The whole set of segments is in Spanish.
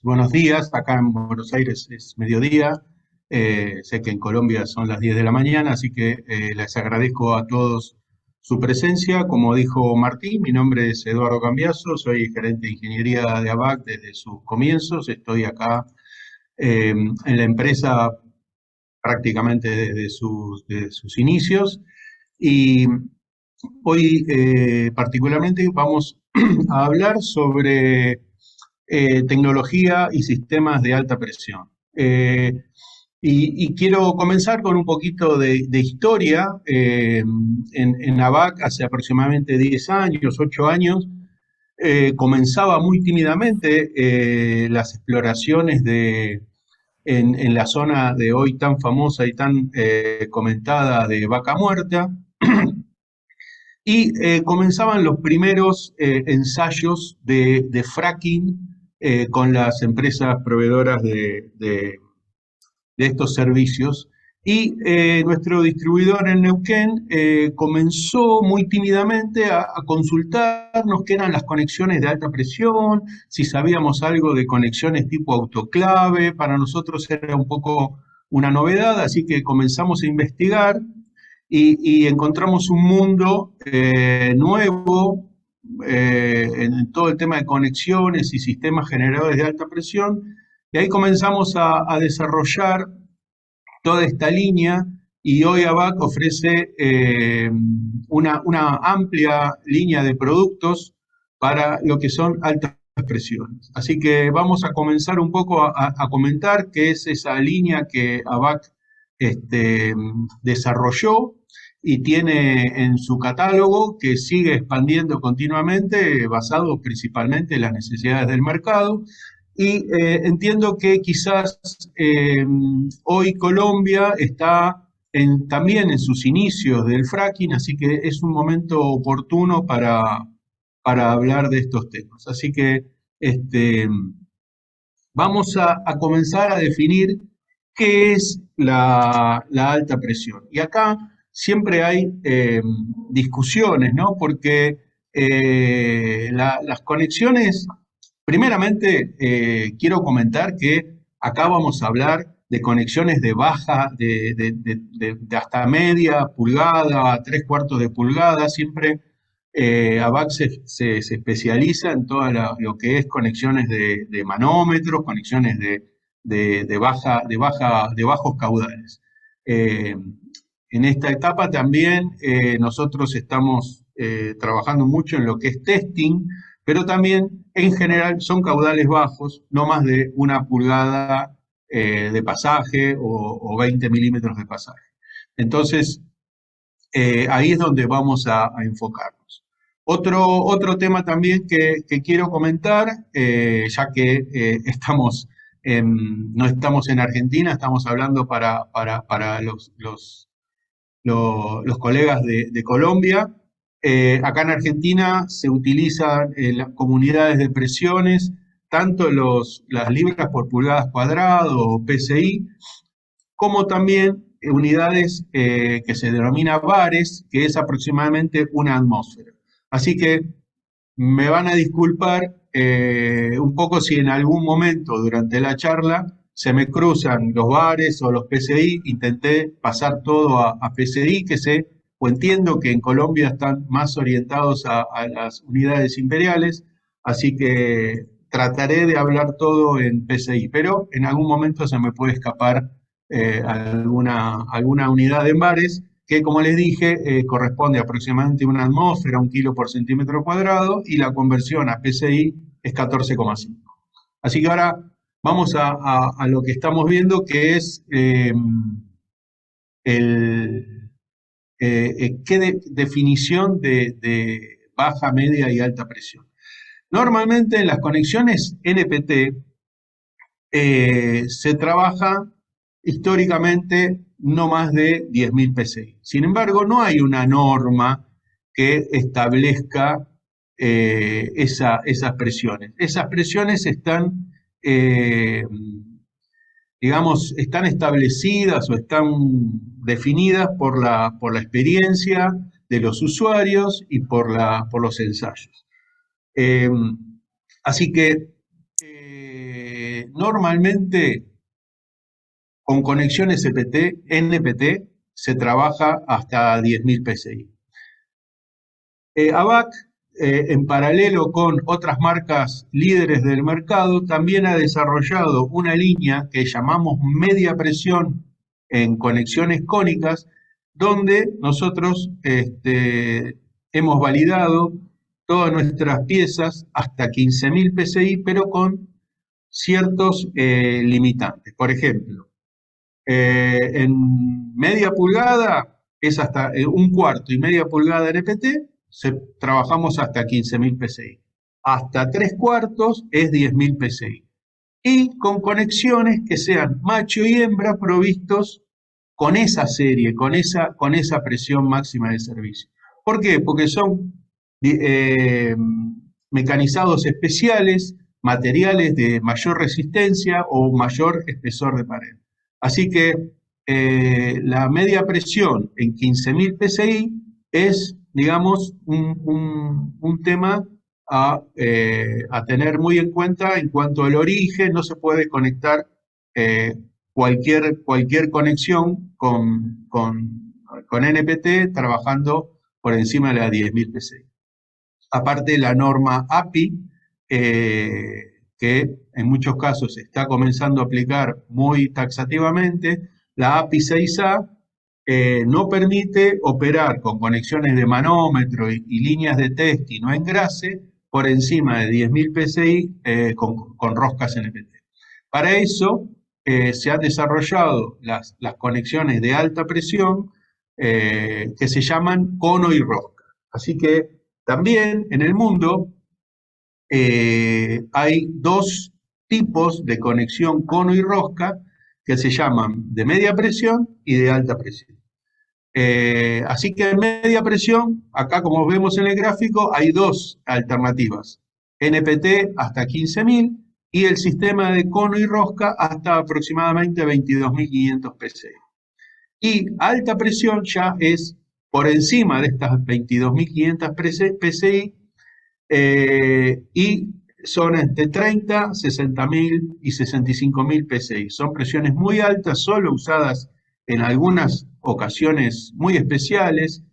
buenos días. Acá en Buenos Aires es mediodía. Sé que en Colombia son las 10 de la mañana, así que les agradezco a todos su presencia. Como dijo Martín, mi nombre es Eduardo Cambiaso, soy gerente de ingeniería de ABAC desde sus comienzos. Estoy acá en la empresa prácticamente desde sus inicios. Y hoy particularmente vamos a hablar sobre tecnología y sistemas de alta presión. Y quiero comenzar con un poquito de historia. En ABAC hace aproximadamente 10 años, 8 años, comenzaba muy tímidamente las exploraciones en la zona de hoy tan famosa y tan comentada de Vaca Muerta. Y comenzaban los primeros ensayos de fracking con las empresas proveedoras de estos servicios. Y nuestro distribuidor en Neuquén comenzó muy tímidamente a consultarnos qué eran las conexiones de alta presión, si sabíamos algo de conexiones tipo autoclave. Para nosotros era un poco una novedad, así que comenzamos a investigar y encontramos un mundo nuevo en todo el tema de conexiones y sistemas generadores de alta presión, y ahí comenzamos a desarrollar toda esta línea, y hoy ABAC ofrece una amplia línea de productos para lo que son altas presiones. Así que vamos a comenzar un poco a comentar qué es esa línea que ABAC desarrolló y tiene en su catálogo, que sigue expandiendo continuamente, basado principalmente en las necesidades del mercado. Y entiendo que quizás hoy Colombia está también en sus inicios del fracking, así que es un momento oportuno para hablar de estos temas. Así que este, vamos a comenzar a definir qué es la alta presión. Y acá siempre hay discusiones, ¿no? Porque las conexiones, primeramente quiero comentar que acá vamos a hablar de conexiones de baja, de hasta media pulgada, 3/4 de pulgada. Siempre ABAC se especializa en todo lo que es conexiones de manómetros, conexiones de bajos caudales. Eh, en esta etapa también nosotros estamos trabajando mucho en lo que es testing, pero también en general son caudales bajos, no más de 1 pulgada de pasaje o 20 milímetros de pasaje. Entonces, ahí es donde vamos a enfocarnos. Otro tema también que quiero comentar, ya que no estamos en Argentina, estamos hablando para los colegas de Colombia. Acá en Argentina se utilizan las comunidades de presiones, tanto las libras por pulgadas cuadradas o PSI, como también unidades que se denomina bares, que es aproximadamente 1 atmósfera. Así que me van a disculpar un poco si en algún momento durante la charla se me cruzan los bares o los PSI. Intenté pasar todo a PSI, o entiendo que en Colombia están más orientados a las unidades imperiales, así que trataré de hablar todo en PSI, pero en algún momento se me puede escapar alguna unidad en bares, que como les dije, corresponde aproximadamente a 1 atmósfera, 1 kilo por centímetro cuadrado, y la conversión a PSI es 14,5. Así que ahora vamos a lo que estamos viendo, que es qué definición de baja, media y alta presión. Normalmente en las conexiones NPT se trabaja históricamente no más de 10.000 PSI. Sin embargo, no hay una norma que establezca esas presiones. Esas presiones están, digamos, están establecidas o están definidas por la experiencia de los usuarios y por los ensayos. Así que normalmente con conexiones NPT se trabaja hasta 10.000 PSI. AVAC, en paralelo con otras marcas líderes del mercado, también ha desarrollado una línea que llamamos media presión en conexiones cónicas, donde nosotros hemos validado todas nuestras piezas hasta 15.000 PSI, pero con ciertos limitantes. Por ejemplo, en media pulgada es hasta un cuarto y media pulgada NPT, trabajamos hasta 15.000 PSI. Hasta 3/4 es 10.000 PSI. Y con conexiones que sean macho y hembra provistos con esa serie, con esa presión máxima de servicio. ¿Por qué? Porque son mecanizados especiales, materiales de mayor resistencia o mayor espesor de pared. Así que la media presión en 15.000 PSI es, digamos, un tema a tener muy en cuenta en cuanto al origen. No se puede conectar cualquier conexión con NPT trabajando por encima de las 10.000 PSI. Aparte, la norma API, que en muchos casos se está comenzando a aplicar muy taxativamente, la API 6A no permite operar con conexiones de manómetro y líneas de test y no engrase por encima de 10.000 PSI con roscas NPT. Para eso se han desarrollado las conexiones de alta presión que se llaman cono y rosca. Así que también en el mundo hay dos tipos de conexión cono y rosca que se llaman de media presión y de alta presión. Así que en media presión, acá como vemos en el gráfico, hay dos alternativas. NPT hasta 15.000 y el sistema de cono y rosca hasta aproximadamente 22.500 PSI. Y alta presión ya es por encima de estas 22.500 PSI y son entre 30, 60.000 y 65.000 PSI. Son presiones muy altas, solo usadas en algunas ocasiones muy especiales,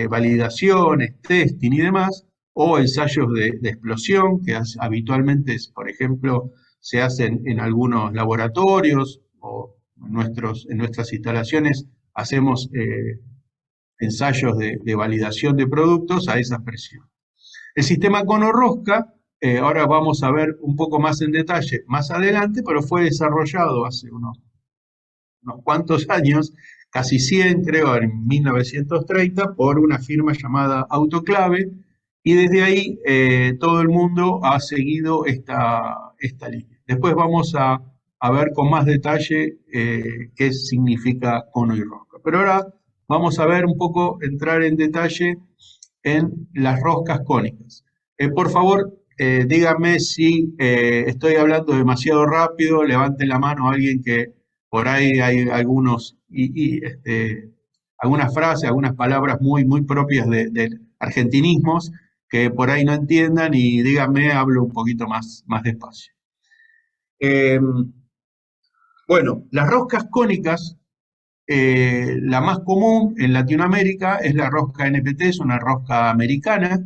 validaciones, testing y demás, o ensayos de explosión, que habitualmente, por ejemplo, se hacen en algunos laboratorios o en nuestras instalaciones hacemos ensayos de validación de productos a esas presiones. El sistema cono-rosca, ahora vamos a ver un poco más en detalle más adelante, pero fue desarrollado hace unos cuantos años, casi 100 creo, en 1930, por una firma llamada Autoclave, y desde ahí todo el mundo ha seguido esta línea. Después vamos a ver con más detalle qué significa cono y rosca. Pero ahora vamos a ver un poco, entrar en detalle en las roscas cónicas. Por favor, díganme si estoy hablando demasiado rápido, levanten la mano a alguien que por ahí hay algunas frases, algunas palabras muy propias de argentinismos que por ahí no entiendan y díganme, hablo un poquito más despacio. Bueno, las roscas cónicas, la más común en Latinoamérica es la rosca NPT, es una rosca americana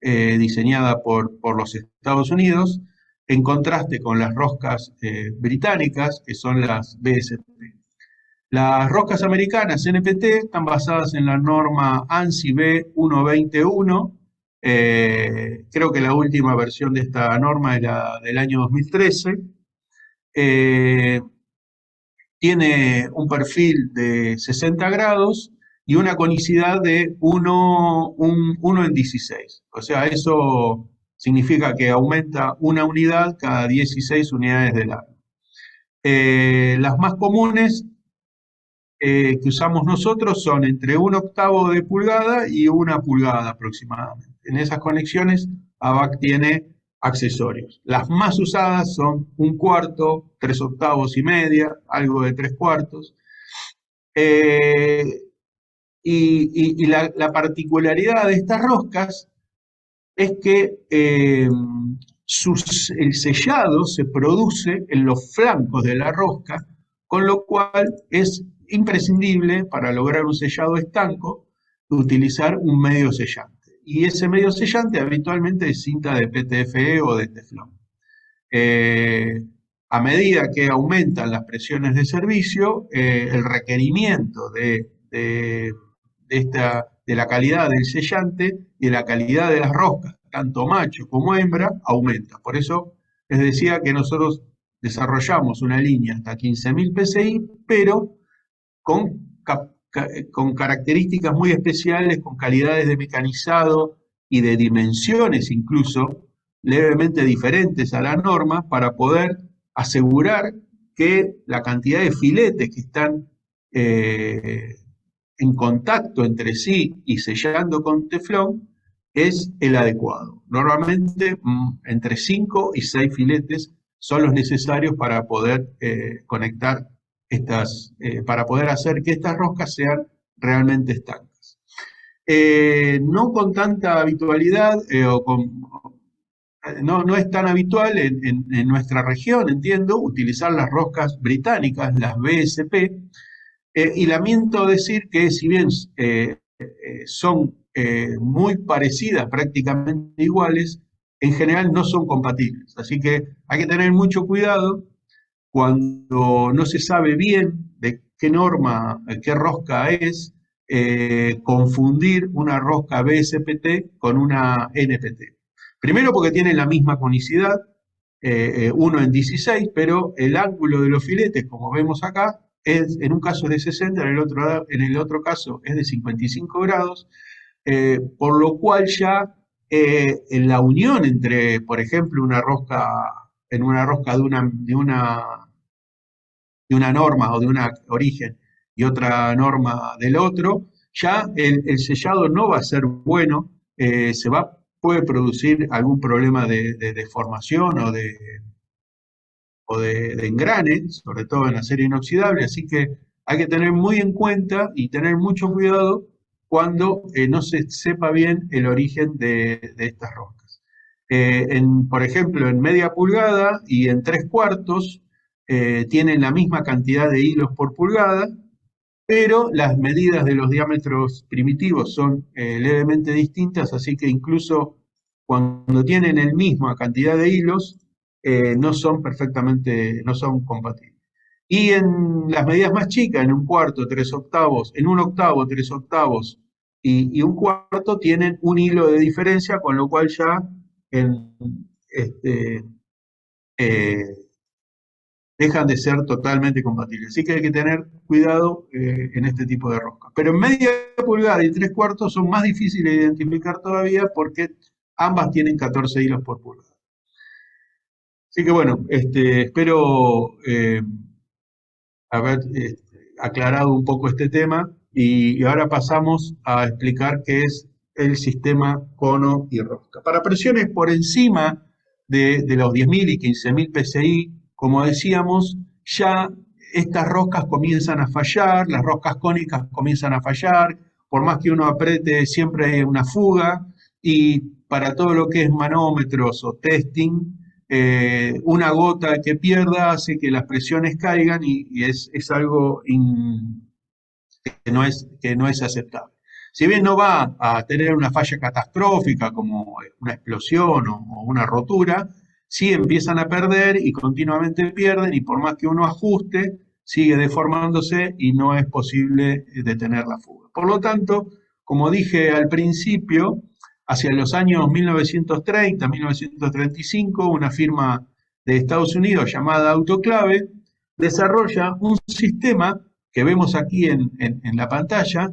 diseñada por los Estados Unidos, en contraste con las roscas británicas, que son las BSP. Las roscas americanas NPT están basadas en la norma ANSI B121. Creo que la última versión de esta norma era del año 2013. Tiene un perfil de 60 grados y una conicidad de 1 en 16. O sea, eso significa que aumenta una unidad cada 16 unidades de largo. Las más comunes que usamos nosotros son entre 1/8 de pulgada y 1 pulgada aproximadamente. En esas conexiones, AVAC tiene accesorios. Las más usadas son 1/4, 3/8 y media, algo de 3/4. Y la particularidad de estas roscas es que el sellado se produce en los flancos de la rosca, con lo cual es imprescindible para lograr un sellado estanco utilizar un medio sellante. Y ese medio sellante habitualmente es cinta de PTFE o de teflón. A medida que aumentan las presiones de servicio, el requerimiento de la calidad del sellante y de la calidad de las roscas, tanto macho como hembra, aumenta. Por eso les decía que nosotros desarrollamos una línea hasta 15.000 PSI, pero con características muy especiales, con calidades de mecanizado y de dimensiones incluso levemente diferentes a la norma, para poder asegurar que la cantidad de filetes que están en contacto entre sí y sellando con teflón es el adecuado. Normalmente entre 5 y 6 filetes son los necesarios para poder conectar para poder hacer que estas roscas sean realmente estancas. No con tanta habitualidad no es tan habitual en nuestra región, entiendo, utilizar las roscas británicas, las BSP, y lamento decir que si bien son muy parecidas, prácticamente iguales, en general no son compatibles. Así que hay que tener mucho cuidado cuando no se sabe bien de qué norma, qué rosca es, confundir una rosca BSPT con una NPT. Primero porque tienen la misma conicidad, 1 en 16, pero el ángulo de los filetes, como vemos acá, en un caso es de 60, en el otro caso es de 55 grados, por lo cual ya en la unión entre, por ejemplo, una rosca de una norma o de un origen y otra norma del otro, ya el sellado no va a ser bueno, puede producir algún problema de deformación o de engrane, sobre todo en acero inoxidable, así que hay que tener muy en cuenta y tener mucho cuidado cuando no se sepa bien el origen de estas roscas. Por ejemplo, en media pulgada y en 3/4 tienen la misma cantidad de hilos por pulgada, pero las medidas de los diámetros primitivos son levemente distintas, así que incluso cuando tienen la misma cantidad de hilos, no son compatibles. Y en las medidas más chicas, en 1/4, 3/8, en 1/8, 3/8 y 1/4, tienen un hilo de diferencia, con lo cual ya eh, dejan de ser totalmente compatibles. Así que hay que tener cuidado en este tipo de roscas. Pero en media pulgada y 3/4 son más difíciles de identificar todavía, porque ambas tienen 14 hilos por pulgada. Así que bueno, espero haber aclarado un poco este tema, y ahora pasamos a explicar qué es el sistema cono y rosca. Para presiones por encima de los 10.000 y 15.000 PSI, como decíamos, ya estas roscas comienzan a fallar, las roscas cónicas comienzan a fallar, por más que uno apriete siempre hay una fuga, y para todo lo que es manómetros o testing, una gota que pierda hace que las presiones caigan, y es algo que no es aceptable. Si bien no va a tener una falla catastrófica como una explosión o una rotura, sí empiezan a perder y continuamente pierden, y por más que uno ajuste, sigue deformándose y no es posible detener la fuga. Por lo tanto, como dije al principio, hacia los años 1930, 1935, una firma de Estados Unidos llamada Autoclave desarrolla un sistema que vemos aquí en la pantalla,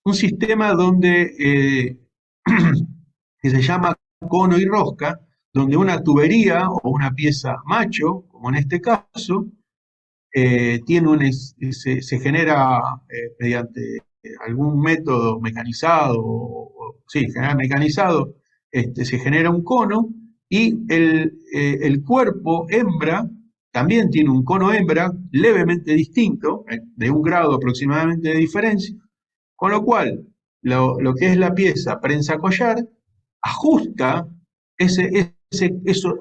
un sistema donde que se llama cono y rosca, donde una tubería o una pieza macho, como en este caso, se genera mediante algún método mecanizado, mecanizado, se genera un cono, y el cuerpo hembra también tiene un cono hembra levemente distinto, de 1 grado aproximadamente de diferencia, con lo cual lo que es la pieza prensa collar ajusta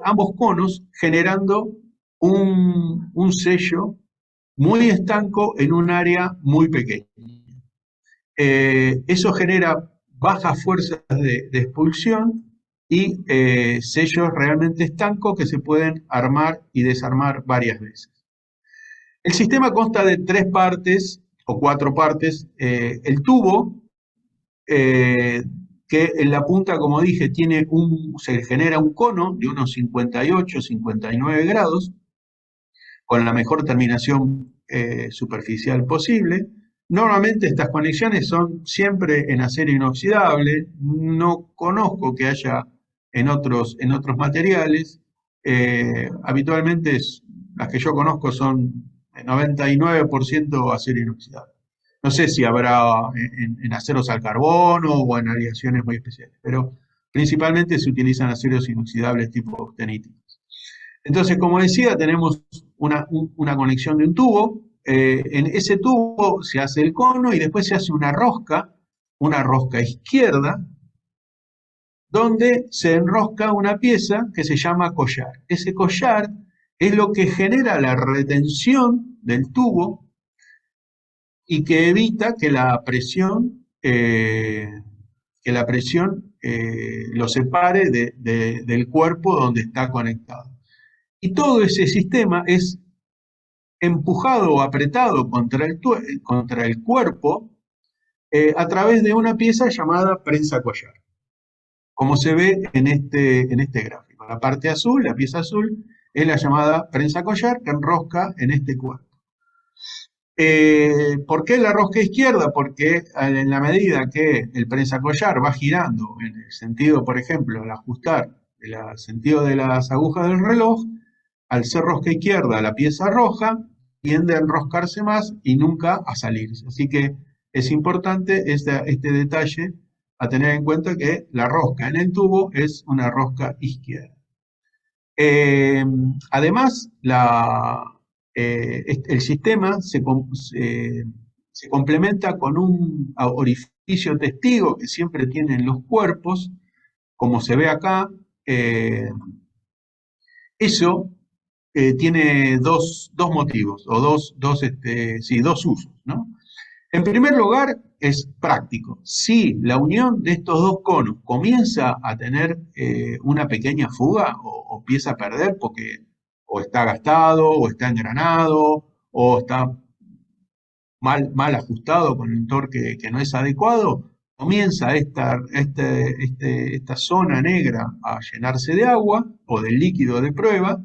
ambos conos generando un sello muy estanco en un área muy pequeña. Eso genera bajas fuerzas de expulsión y sellos realmente estancos que se pueden armar y desarmar varias veces. El sistema consta de 3 partes o 4 partes. El tubo, que en la punta, como dije, se genera un cono de unos 58, 59 grados, con la mejor terminación superficial posible. Normalmente estas conexiones son siempre en acero inoxidable, no conozco que haya en otros materiales. Habitualmente las que yo conozco son 99% acero inoxidable. No sé si habrá en aceros al carbono o en aleaciones muy especiales, pero principalmente se utilizan aceros inoxidables tipo austeníticos. Entonces, como decía, tenemos una conexión de un tubo. En ese tubo se hace el cono y después se hace una rosca izquierda, donde se enrosca una pieza que se llama collar. Ese collar es lo que genera la retención del tubo y que evita que la presión lo separe del cuerpo donde está conectado. Y todo ese sistema es empujado o apretado contra el cuerpo a través de una pieza llamada prensa collar, como se ve en este gráfico. La parte azul, la pieza azul, es la llamada prensa collar que enrosca en este cuerpo. ¿Por qué la rosca izquierda? Porque en la medida que el prensa collar va girando en el sentido, por ejemplo, al ajustar el sentido de las agujas del reloj, al ser rosca izquierda la pieza roja, tiende a enroscarse más y nunca a salirse. Así que es importante este detalle a tener en cuenta, que la rosca en el tubo es una rosca izquierda. Además, el sistema se complementa con un orificio testigo que siempre tienen los cuerpos, como se ve acá. Eso tiene dos motivos, o dos usos, ¿no? En primer lugar, es práctico. Si la unión de estos dos conos comienza a tener una pequeña fuga o empieza a perder porque o está gastado, o está engranado, o está mal ajustado con un torque que no es adecuado, comienza esta zona negra a llenarse de agua o del líquido de prueba,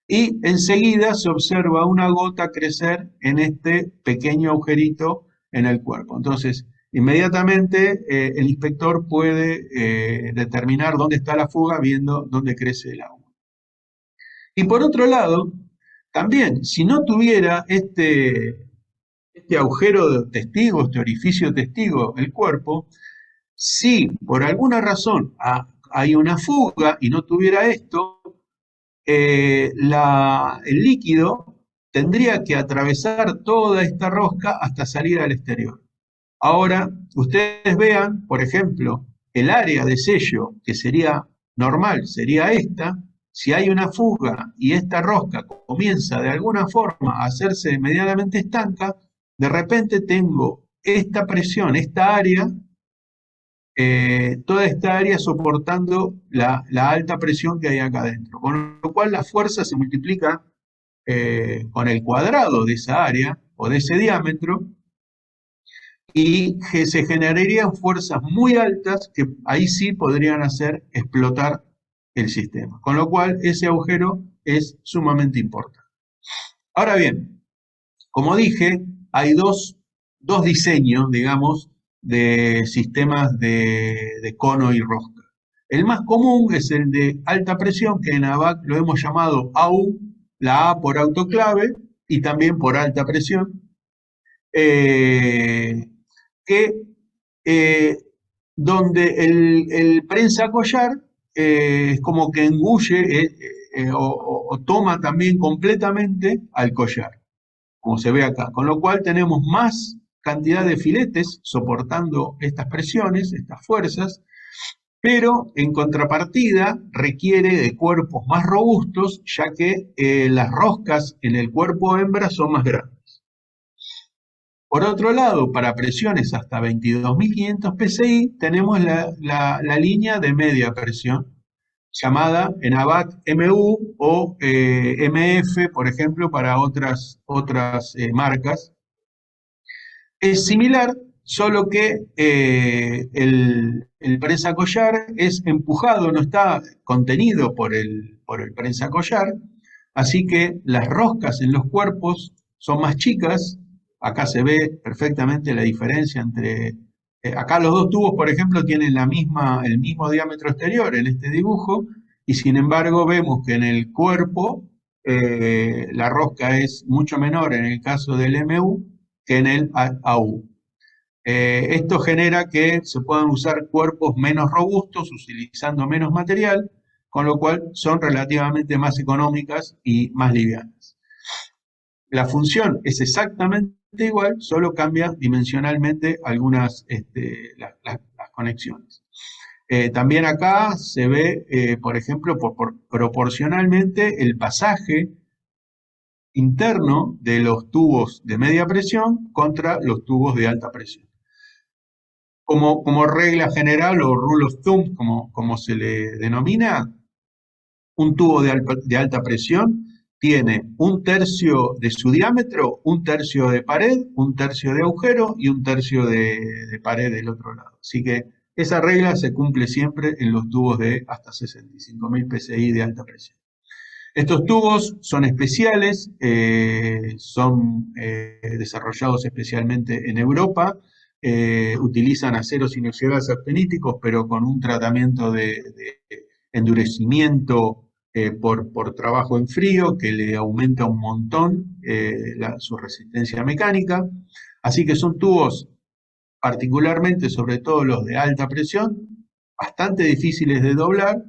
y enseguida se observa una gota crecer en este pequeño agujerito en el cuerpo. Entonces, inmediatamente el inspector puede determinar dónde está la fuga viendo dónde crece el agua. Y por otro lado, también, si no tuviera este agujero testigo, este orificio testigo, el cuerpo, si por alguna razón hay una fuga y no tuviera esto, el líquido tendría que atravesar toda esta rosca hasta salir al exterior. Ahora, ustedes vean, por ejemplo, el área de sello que sería normal, sería esta. Si hay una fuga y esta rosca comienza de alguna forma a hacerse medianamente estanca, de repente tengo esta presión, esta área, toda esta área soportando la alta presión que hay acá adentro, con lo cual la fuerza se multiplica con el cuadrado de esa área o de ese diámetro, y que se generarían fuerzas muy altas que ahí sí podrían hacer explotar el sistema, con lo cual ese agujero es sumamente importante. Ahora bien, como dije, hay dos diseños, digamos, de sistemas de cono y rosca. El más común es el de alta presión, que en ABAC lo hemos llamado AU, la A por autoclave y también por alta presión, donde el prensa collar es como que engulle o toma también completamente al collar, como se ve acá, con lo cual tenemos más cantidad de filetes soportando estas presiones, estas fuerzas, pero en contrapartida requiere de cuerpos más robustos, ya que las roscas en el cuerpo hembra son más grandes. Por otro lado, para presiones hasta 22.500 psi, tenemos la línea de media presión, llamada en ABAC MU o MF, por ejemplo, para otras marcas. Es similar, solo que el prensa-collar es empujado, no está contenido por el prensa-collar, así que las roscas en los cuerpos son más chicas. Acá se ve perfectamente la diferencia entre... acá los dos tubos, por ejemplo, tienen el mismo diámetro exterior en este dibujo, y sin embargo vemos que en el cuerpo la rosca es mucho menor en el caso del MU que en el AU. Esto genera que se puedan usar cuerpos menos robustos, utilizando menos material, con lo cual son relativamente más económicas y más livianas. La función es exactamente igual, solo cambia dimensionalmente algunas las conexiones. También acá se ve, por ejemplo, proporcionalmente el pasaje interno de los tubos de media presión contra los tubos de alta presión. Como regla general o rule of thumb, como se le denomina, un tubo de alta presión tiene 1/3 de su diámetro, 1/3 de pared, 1/3 de agujero y 1/3 de pared del otro lado. Así que esa regla se cumple siempre en los tubos de hasta 65.000 psi de alta presión. Estos tubos son especiales, son desarrollados especialmente en Europa, utilizan aceros inoxidables actiníticos, pero con un tratamiento de endurecimiento por trabajo en frío, que le aumenta un montón su resistencia mecánica. Así que son tubos, particularmente, sobre todo los de alta presión, bastante difíciles de doblar.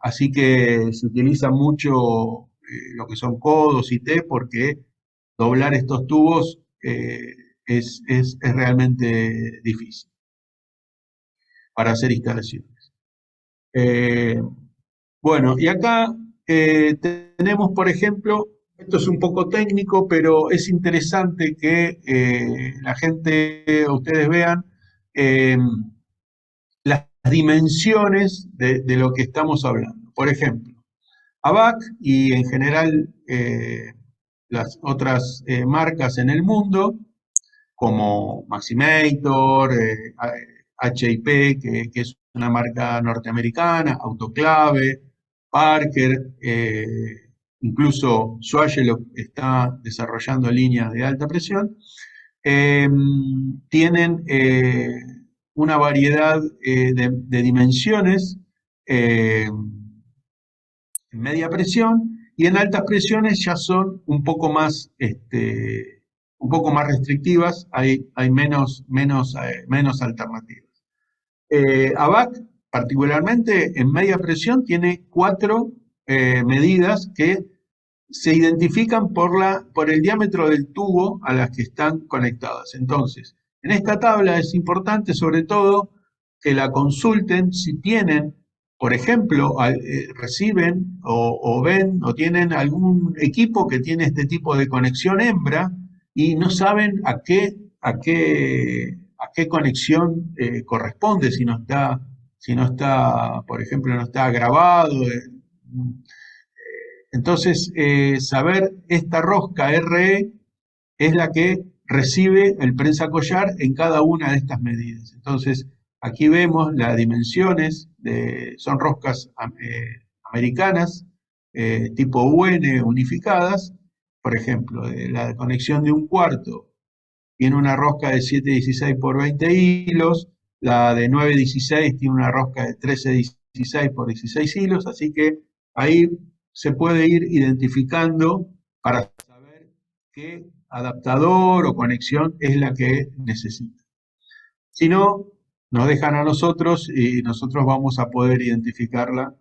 Así que se utiliza mucho lo que son codos y T, porque doblar estos tubos es realmente difícil para hacer instalaciones. Bueno, y acá tenemos, por ejemplo, esto es un poco técnico, pero es interesante que la gente, ustedes vean las dimensiones de lo que estamos hablando. Por ejemplo, ABAC y en general las otras marcas en el mundo, como Maximator, HIP, que es una marca norteamericana, Autoclave, Parker, incluso Swagel está desarrollando líneas de alta presión, tienen una variedad de dimensiones en media presión, y en altas presiones ya son un poco más restrictivas, hay menos alternativas. ABAC, particularmente en media presión, tiene 4 medidas que se identifican por el diámetro del tubo a las que están conectadas. Entonces, en esta tabla es importante, sobre todo, que la consulten si tienen, por ejemplo, reciben o ven o tienen algún equipo que tiene este tipo de conexión hembra y no saben a qué conexión corresponde, si no está, por ejemplo, no está grabado. Entonces, saber esta rosca RE es la que recibe el prensa-collar en cada una de estas medidas. Entonces, aquí vemos las dimensiones, son roscas americanas, tipo UN unificadas. Por ejemplo, la conexión de 1/4 tiene una rosca de 716 por 20 hilos, la de 916 tiene una rosca de 1316 por 16 hilos, así que ahí se puede ir identificando para saber qué adaptador o conexión es la que necesita. Si no, nos dejan a nosotros y nosotros vamos a poder identificarla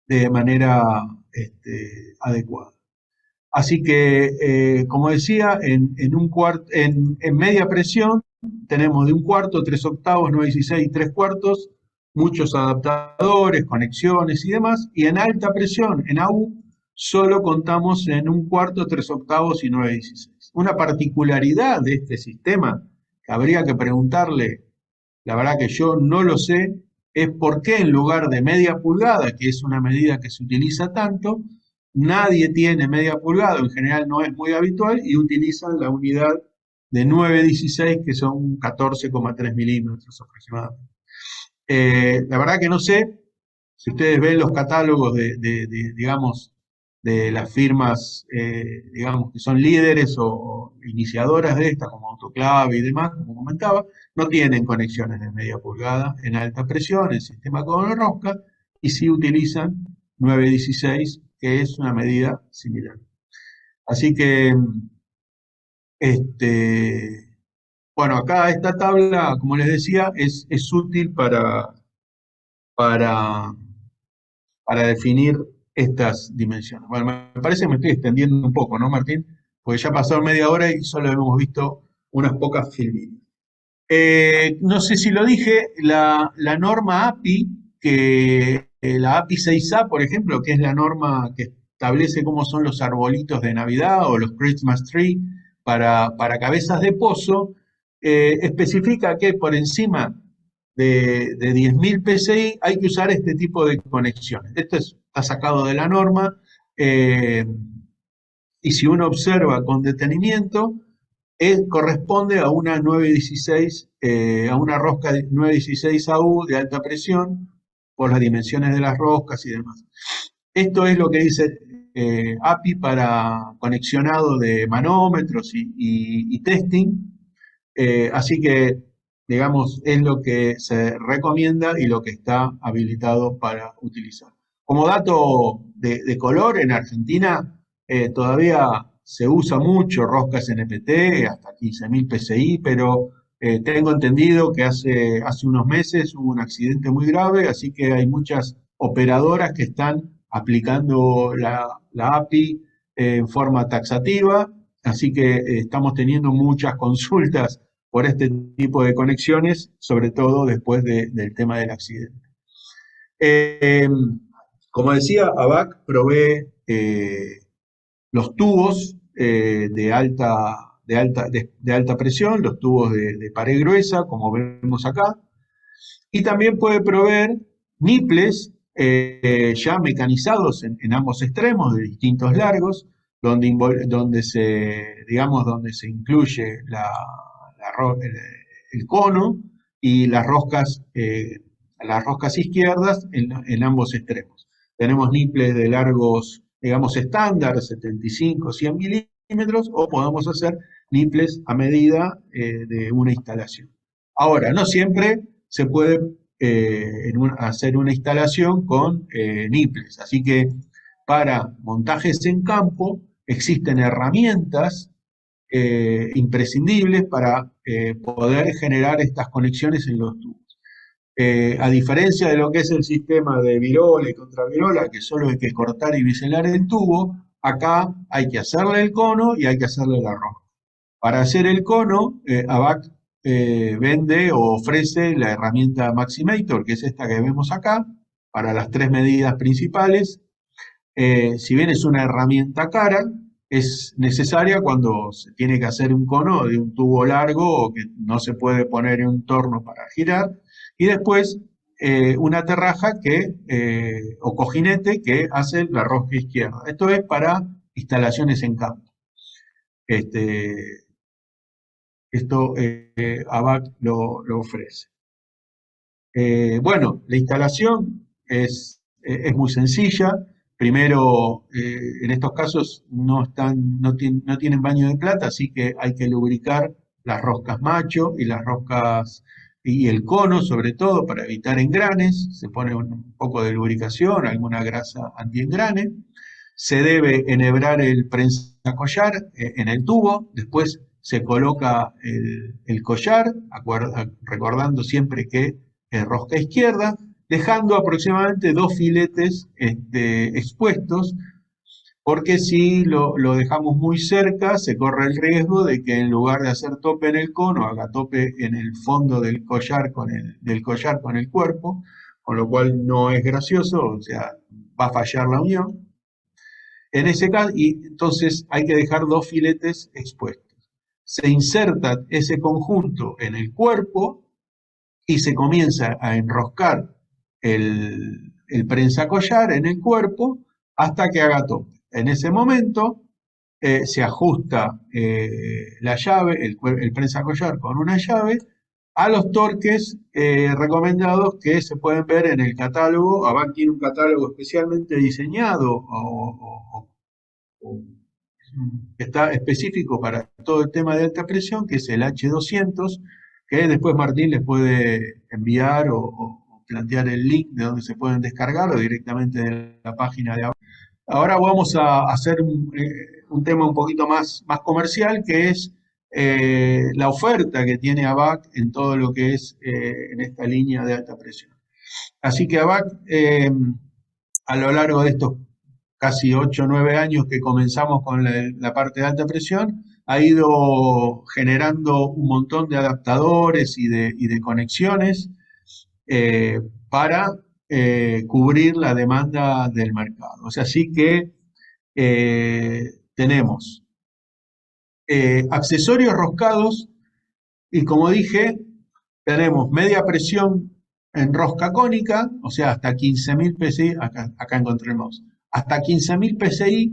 de manera adecuada. Así que, como decía, en media presión tenemos de 1/4, 3/8, 9/16, 3/4, muchos adaptadores, conexiones y demás, y en alta presión, en AU, solo contamos en 1/4, 3/8 y 9/16. Una particularidad de este sistema, que habría que preguntarle, la verdad que yo no lo sé, es por qué en lugar de media pulgada, que es una medida que se utiliza tanto, nadie tiene media pulgada, en general no es muy habitual, y utilizan la unidad de 9/16, que son 14,3 milímetros aproximadamente. La verdad que no sé, si ustedes ven los catálogos digamos, de las firmas, digamos, que son líderes o iniciadoras de esta, como Autoclave y demás, como comentaba, no tienen conexiones de media pulgada en alta presión, el sistema con rosca, y sí utilizan 9/16, que es una medida similar. Así que, este, bueno, acá esta tabla, como les decía, es útil para, para definir estas dimensiones. Bueno, me parece que me estoy extendiendo un poco, ¿no, Martín? Porque ya pasó media hora y solo hemos visto unas pocas filminas. No sé si lo dije, la norma API, que la API 6A, por ejemplo, que es la norma que establece cómo son los arbolitos de Navidad o los Christmas tree para cabezas de pozo, especifica que por encima de 10.000 PSI hay que usar este tipo de conexiones. Esto está sacado de la norma, y si uno observa con detenimiento, corresponde a una 916, a una rosca 916 AU de alta presión por las dimensiones de las roscas y demás. Esto es lo que dice API para conexionado de manómetros y testing. Así que, digamos, es lo que se recomienda y lo que está habilitado para utilizar. Como dato de color, en Argentina todavía se usa mucho roscas NPT, hasta 15.000 PSI, pero tengo entendido que hace unos meses hubo un accidente muy grave, así que hay muchas operadoras que están aplicando la API en forma taxativa, así que estamos teniendo muchas consultas por este tipo de conexiones, sobre todo después del tema del accidente. Eh, Como decía, ABAC provee los tubos de alta presión, los tubos de pared gruesa, como vemos acá, y también puede proveer niples ya mecanizados en ambos extremos, de distintos largos, donde se incluye el cono y las roscas izquierdas en ambos extremos. Tenemos niples de largos, digamos, estándar, 75, 100 milímetros, o podemos hacer niples a medida de una instalación. Ahora, no siempre se puede hacer una instalación con niples, así que para montajes en campo existen herramientas imprescindibles para poder generar estas conexiones en los tubos. A diferencia de lo que es el sistema de virola y contravirola, que solo hay que cortar y biselar el tubo, acá hay que hacerle el cono y hay que hacerle la rosca. Para hacer el cono, ABAC vende o ofrece la herramienta Maximator, que es esta que vemos acá, para las 3 medidas principales. Si bien es una herramienta cara, es necesaria cuando se tiene que hacer un cono de un tubo largo o que no se puede poner en un torno para girar. Y después una terraja o cojinete que hace la rosca izquierda. Esto es para instalaciones en campo. Esto ABAC lo ofrece. Bueno, la instalación es muy sencilla. Primero, en estos casos no tienen baño de plata, así que hay que lubricar las roscas macho y las roscas y el cono, sobre todo, para evitar engranes. Se pone un poco de lubricación, alguna grasa antiengrane. Se debe enhebrar el prensacollar en el tubo, después se coloca el collar, recordando siempre que rosca izquierda, dejando aproximadamente 2 filetes expuestos porque si lo dejamos muy cerca, se corre el riesgo de que en lugar de hacer tope en el cono, haga tope en el fondo del collar del collar con el cuerpo, con lo cual no es gracioso, o sea, va a fallar la unión. En ese caso, y entonces hay que dejar dos filetes expuestos. Se inserta ese conjunto en el cuerpo y se comienza a enroscar el prensacollar en el cuerpo hasta que haga tope. En ese momento se ajusta la llave, el prensacollar con una llave, a los torques recomendados que se pueden ver en el catálogo. ABAC tiene un catálogo especialmente diseñado que está específico para todo el tema de alta presión, que es el H200, que después Martín les puede enviar o plantear el link de donde se pueden descargar o directamente de la página de ABAC. Ahora vamos a hacer un tema un poquito más comercial, que es la oferta que tiene ABAC en todo lo que es en esta línea de alta presión. Así que ABAC, a lo largo de estos casi 8 o 9 años que comenzamos con la parte de alta presión, ha ido generando un montón de adaptadores y de conexiones para cubrir la demanda del mercado. O sea, sí que tenemos accesorios roscados y, como dije, tenemos media presión en rosca cónica, o sea, hasta 15.000 PSI, acá encontré el mouse, hasta 15.000 PSI.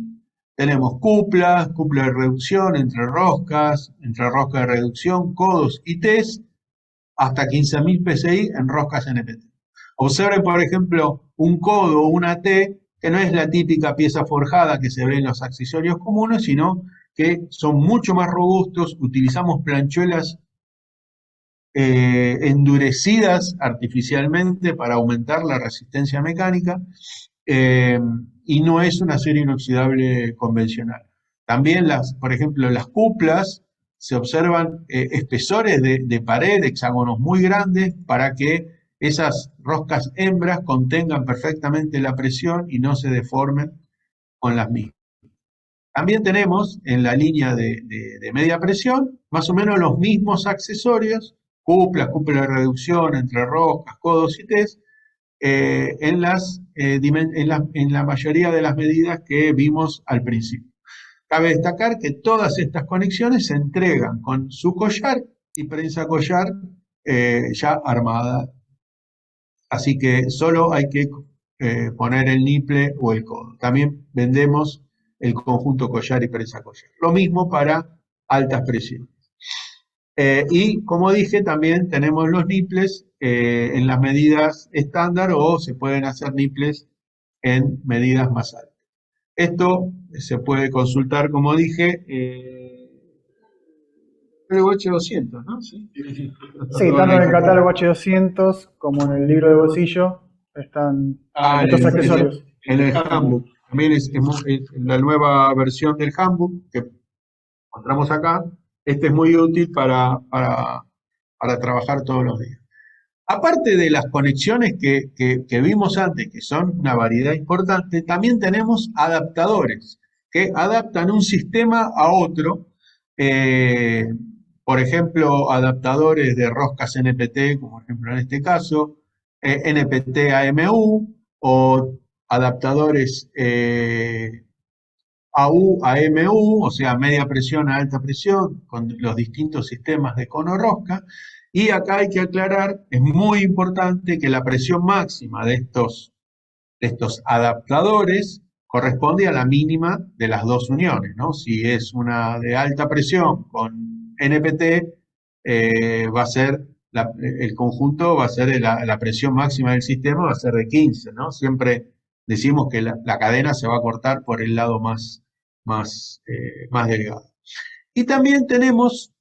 Tenemos cuplas de reducción entre rosca de reducción, codos y Ts, hasta 15.000 PSI en roscas NPT. Observen, por ejemplo, un codo o una T, que no es la típica pieza forjada que se ve en los accesorios comunes, sino que son mucho más robustos. Utilizamos planchuelas endurecidas artificialmente para aumentar la resistencia mecánica, y no es un acero inoxidable convencional. También, por ejemplo, las cuplas se observan espesores de pared, hexágonos muy grandes, para que esas roscas hembras contengan perfectamente la presión y no se deformen con las mismas. También tenemos en la línea de media presión más o menos los mismos accesorios, cupla de reducción entre roscas, codos y Ts, en la mayoría de las medidas que vimos al principio. Cabe destacar que todas estas conexiones se entregan con su collar y prensa collar ya armada, así que solo hay que poner el niple o el codo. También vendemos el conjunto collar y prensa collar. Lo mismo para altas presiones. Y como dije, también tenemos los niples en las medidas estándar, o se pueden hacer niples en medidas más altas. Esto se puede consultar, como dije, el H200, ¿no? Sí, tanto en el catálogo H200 como en el libro de bolsillo están estos accesorios. En el handbook. También es la nueva versión del handbook que encontramos acá. Este es muy útil para trabajar todos los días. Aparte de las conexiones que vimos antes, que son una variedad importante, también tenemos adaptadores que adaptan un sistema a otro. Por ejemplo, adaptadores de roscas NPT, como por ejemplo en este caso, NPT AMU, o adaptadores AU a MU, o sea, media presión a alta presión, con los distintos sistemas de cono rosca. Y acá hay que aclarar, es muy importante, que la presión máxima de estos adaptadores corresponde a la mínima de las dos uniones, ¿no? Si es una de alta presión con NPT, va a ser el conjunto, va a ser la presión máxima del sistema, va a ser de 15, ¿no? Siempre decimos que la cadena se va a cortar por el lado más delgado. Y también tenemos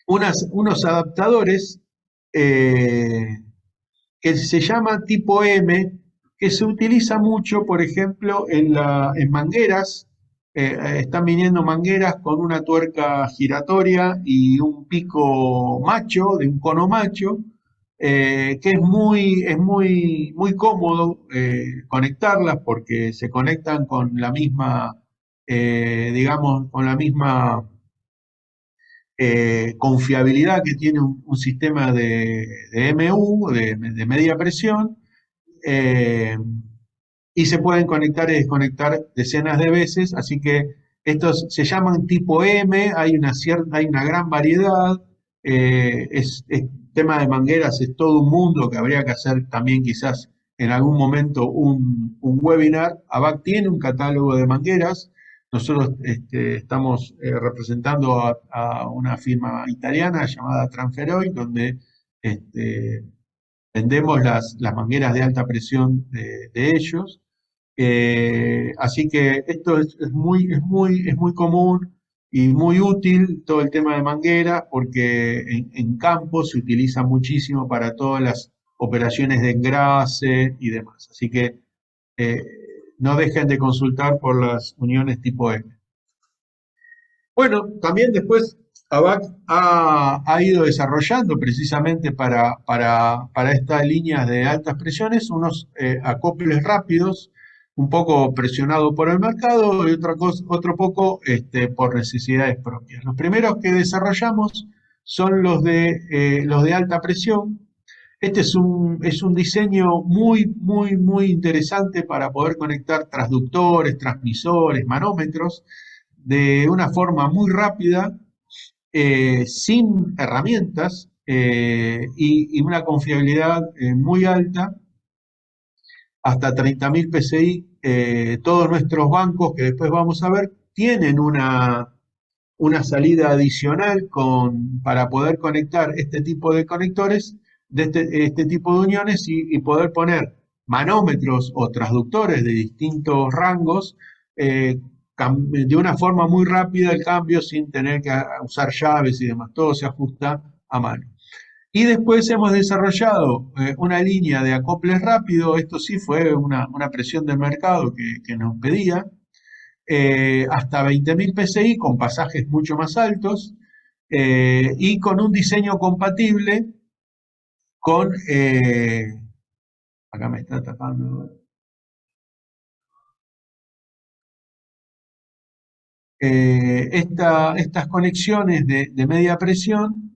unos adaptadores que se llama tipo M, que se utiliza mucho, por ejemplo, en mangueras. Están viniendo mangueras con una tuerca giratoria y un pico macho, de un cono macho, que es muy cómodo conectarlas, porque se conectan con la misma digamos, con la misma confiabilidad que tiene un sistema de MU, de media presión, y se pueden conectar y desconectar decenas de veces, así que estos se llaman tipo M, hay una gran variedad, tema de mangueras es todo un mundo que habría que hacer también quizás en algún momento un webinar. ABAC tiene un catálogo de mangueras. Nosotros estamos representando a una firma italiana llamada Transferoid, donde vendemos las mangueras de alta presión de ellos. Así que esto es muy común y muy útil todo el tema de manguera, porque en campo se utiliza muchísimo para todas las operaciones de engrase y demás. Así que eh, no dejen de consultar por las uniones tipo M. Bueno, también después ABAC ha ido desarrollando precisamente para estas líneas de altas presiones unos acoples rápidos, un poco presionado por el mercado y otro poco por necesidades propias. Los primeros que desarrollamos son los de alta presión. Este es un diseño muy interesante para poder conectar transductores, transmisores, manómetros de una forma muy rápida, sin herramientas y una confiabilidad muy alta, hasta 30.000 PSI. Todos nuestros bancos, que después vamos a ver, tienen una salida adicional para poder conectar este tipo de conectores, de este tipo de uniones y poder poner manómetros o transductores de distintos rangos, de una forma muy rápida el cambio sin tener que usar llaves y demás, todo se ajusta a mano. Y después hemos desarrollado una línea de acoples rápido, esto sí fue una presión del mercado que nos pedía, hasta 20.000 PSI con pasajes mucho más altos y con un diseño compatible con, acá me está atacando, estas conexiones de media presión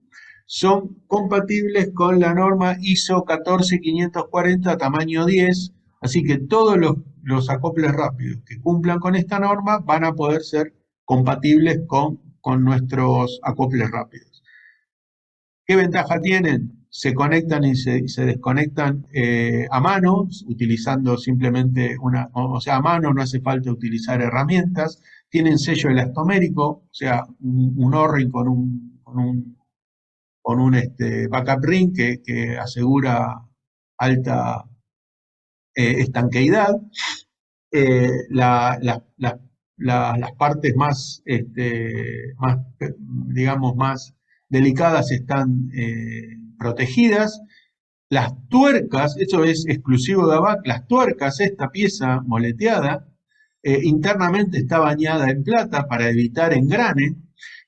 son compatibles con la norma ISO 14540 tamaño 10, así que todos los acoples rápidos que cumplan con esta norma van a poder ser compatibles con nuestros acoples rápidos. ¿Qué ventaja tienen? Se conectan y se desconectan a mano, utilizando simplemente o sea, a mano, no hace falta utilizar herramientas. Tienen sello elastomérico, o sea, un O-ring con un backup ring que asegura alta estanqueidad. Las partes digamos, más delicadas están protegidas. Las tuercas, eso es exclusivo de ABAC, las tuercas, esta pieza moleteada, internamente está bañada en plata para evitar engrane,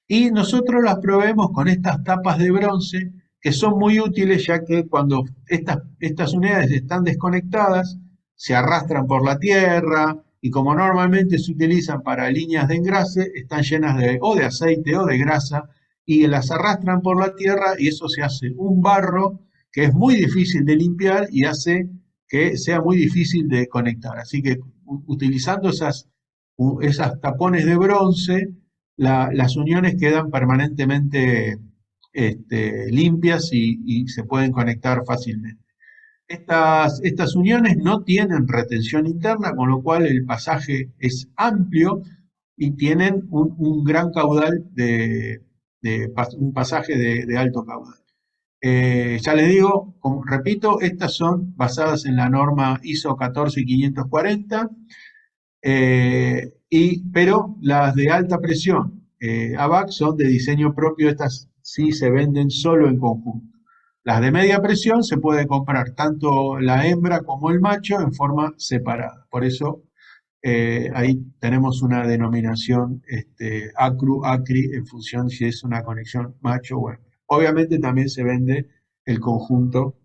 y nosotros las proveemos con estas tapas de bronce que son muy útiles, ya que cuando estas unidades están desconectadas, se arrastran por la tierra y como normalmente se utilizan para líneas de engrase, están llenas o de aceite o de grasa y las arrastran por la tierra y eso se hace un barro que es muy difícil de limpiar y hace que sea muy difícil de conectar. Así que utilizando esas tapones de bronce, las uniones quedan permanentemente limpias y se pueden conectar fácilmente. Estas uniones no tienen retención interna, con lo cual el pasaje es amplio y tienen un gran caudal un pasaje de alto caudal. Ya les digo, como repito, estas son basadas en la norma ISO 14540, pero las de alta presión ABAC son de diseño propio, estas sí se venden solo en conjunto. Las de media presión se puede comprar tanto la hembra como el macho en forma separada. Por eso ahí tenemos una denominación ACRU, ACRI, en función si es una conexión macho o hembra. Obviamente también se vende el conjunto.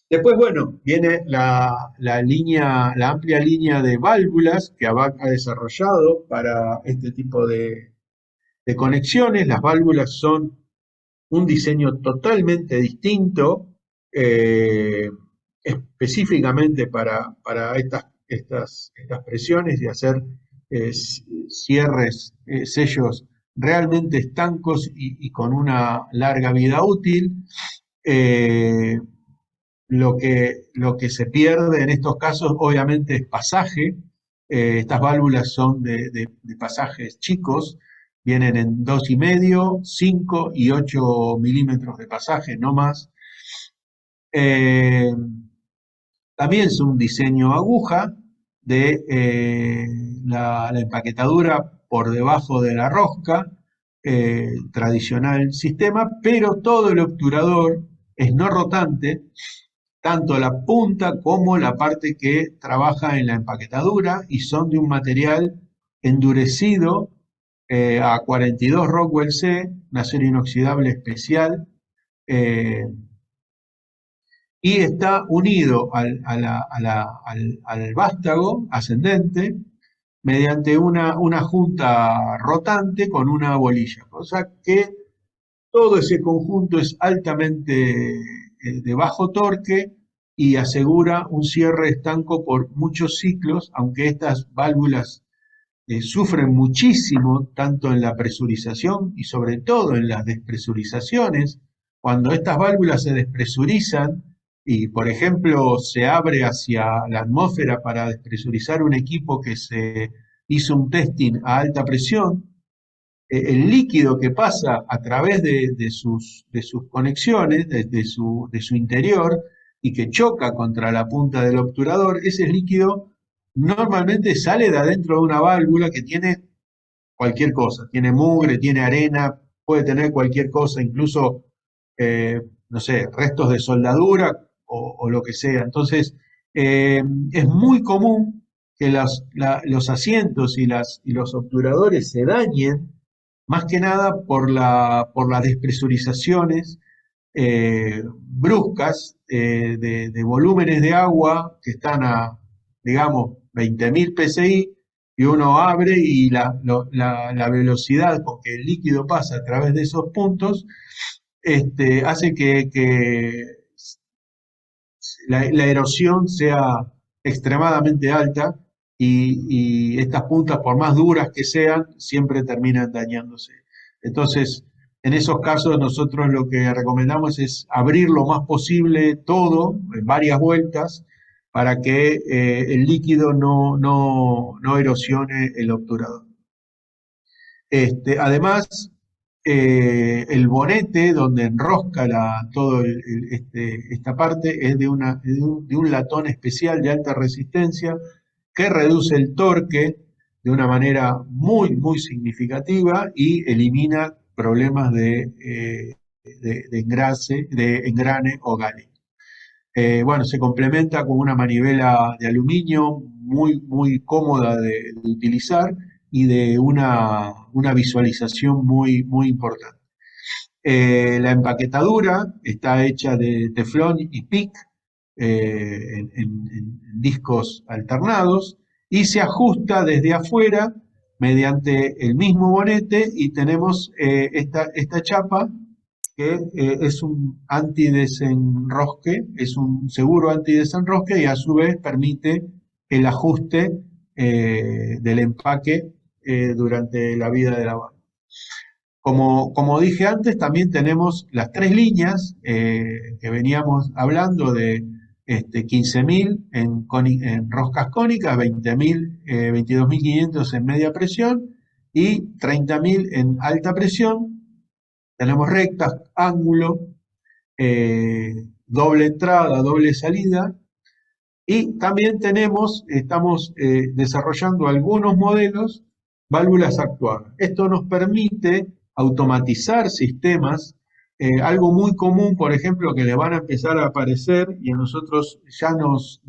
Después, bueno, viene la amplia línea de válvulas que ABAC ha desarrollado para este tipo de conexiones. Las válvulas son un diseño totalmente distinto, eh, específicamente para estas presiones y hacer cierres, sellos realmente estancos y con una larga vida útil. Eh, lo que se pierde en estos casos, obviamente, es pasaje. Estas válvulas son de pasajes chicos, vienen en 2,5, 5 y 8 milímetros de pasaje, no más. Eh, También es un diseño aguja de la empaquetadura por debajo de la rosca, tradicional sistema, pero todo el obturador es no rotante, tanto la punta como la parte que trabaja en la empaquetadura, y son de un material endurecido a 42 Rockwell C, un acero inoxidable especial, eh, y está unido al vástago ascendente mediante una junta rotante con una bolilla, cosa que todo ese conjunto es altamente de bajo torque y asegura un cierre estanco por muchos ciclos, aunque estas válvulas sufren muchísimo, tanto en la presurización y sobre todo en las despresurizaciones. Cuando estas válvulas se despresurizan y, por ejemplo, se abre hacia la atmósfera para despresurizar un equipo que se hizo un testing a alta presión, el líquido que pasa a través de sus conexiones, de su interior, y que choca contra la punta del obturador, ese líquido normalmente sale de adentro de una válvula que tiene cualquier cosa, tiene mugre, tiene arena, puede tener cualquier cosa, incluso, no sé, restos de soldadura o lo que sea. Entonces, es muy común que los asientos y los obturadores se dañen, más que nada por las despresurizaciones bruscas de volúmenes de agua que están a, digamos, 20.000 psi, y uno abre y la velocidad con que el líquido pasa a través de esos puntos hace que la erosión sea extremadamente alta, y estas puntas, por más duras que sean, siempre terminan dañándose. Entonces, en esos casos nosotros lo que recomendamos es abrir lo más posible todo en varias vueltas para que el líquido no erosione el obturador. Además, el bonete donde enrosca todo esta parte es de un latón especial de alta resistencia que reduce el torque de una manera muy significativa y elimina problemas de engrane o gale. Bueno, se complementa con una manivela de aluminio muy cómoda de utilizar y de una visualización muy importante. La empaquetadura está hecha de teflón y PIC en discos alternados, y se ajusta desde afuera mediante el mismo bonete, y tenemos esta chapa que es un antidesenrosque, es un seguro antidesenrosque, y a su vez permite el ajuste del empaque durante la vida de la válvula. Como dije antes, también tenemos las tres líneas que veníamos hablando de 15.000 en roscas cónicas, 20.000, 22.500 en media presión y 30.000 en alta presión. Tenemos rectas, ángulo, doble entrada, doble salida, y también estamos desarrollando algunos modelos, válvulas actuadas. Esto nos permite automatizar sistemas, algo muy común, por ejemplo, que le van a empezar a aparecer, y a nosotros ya nos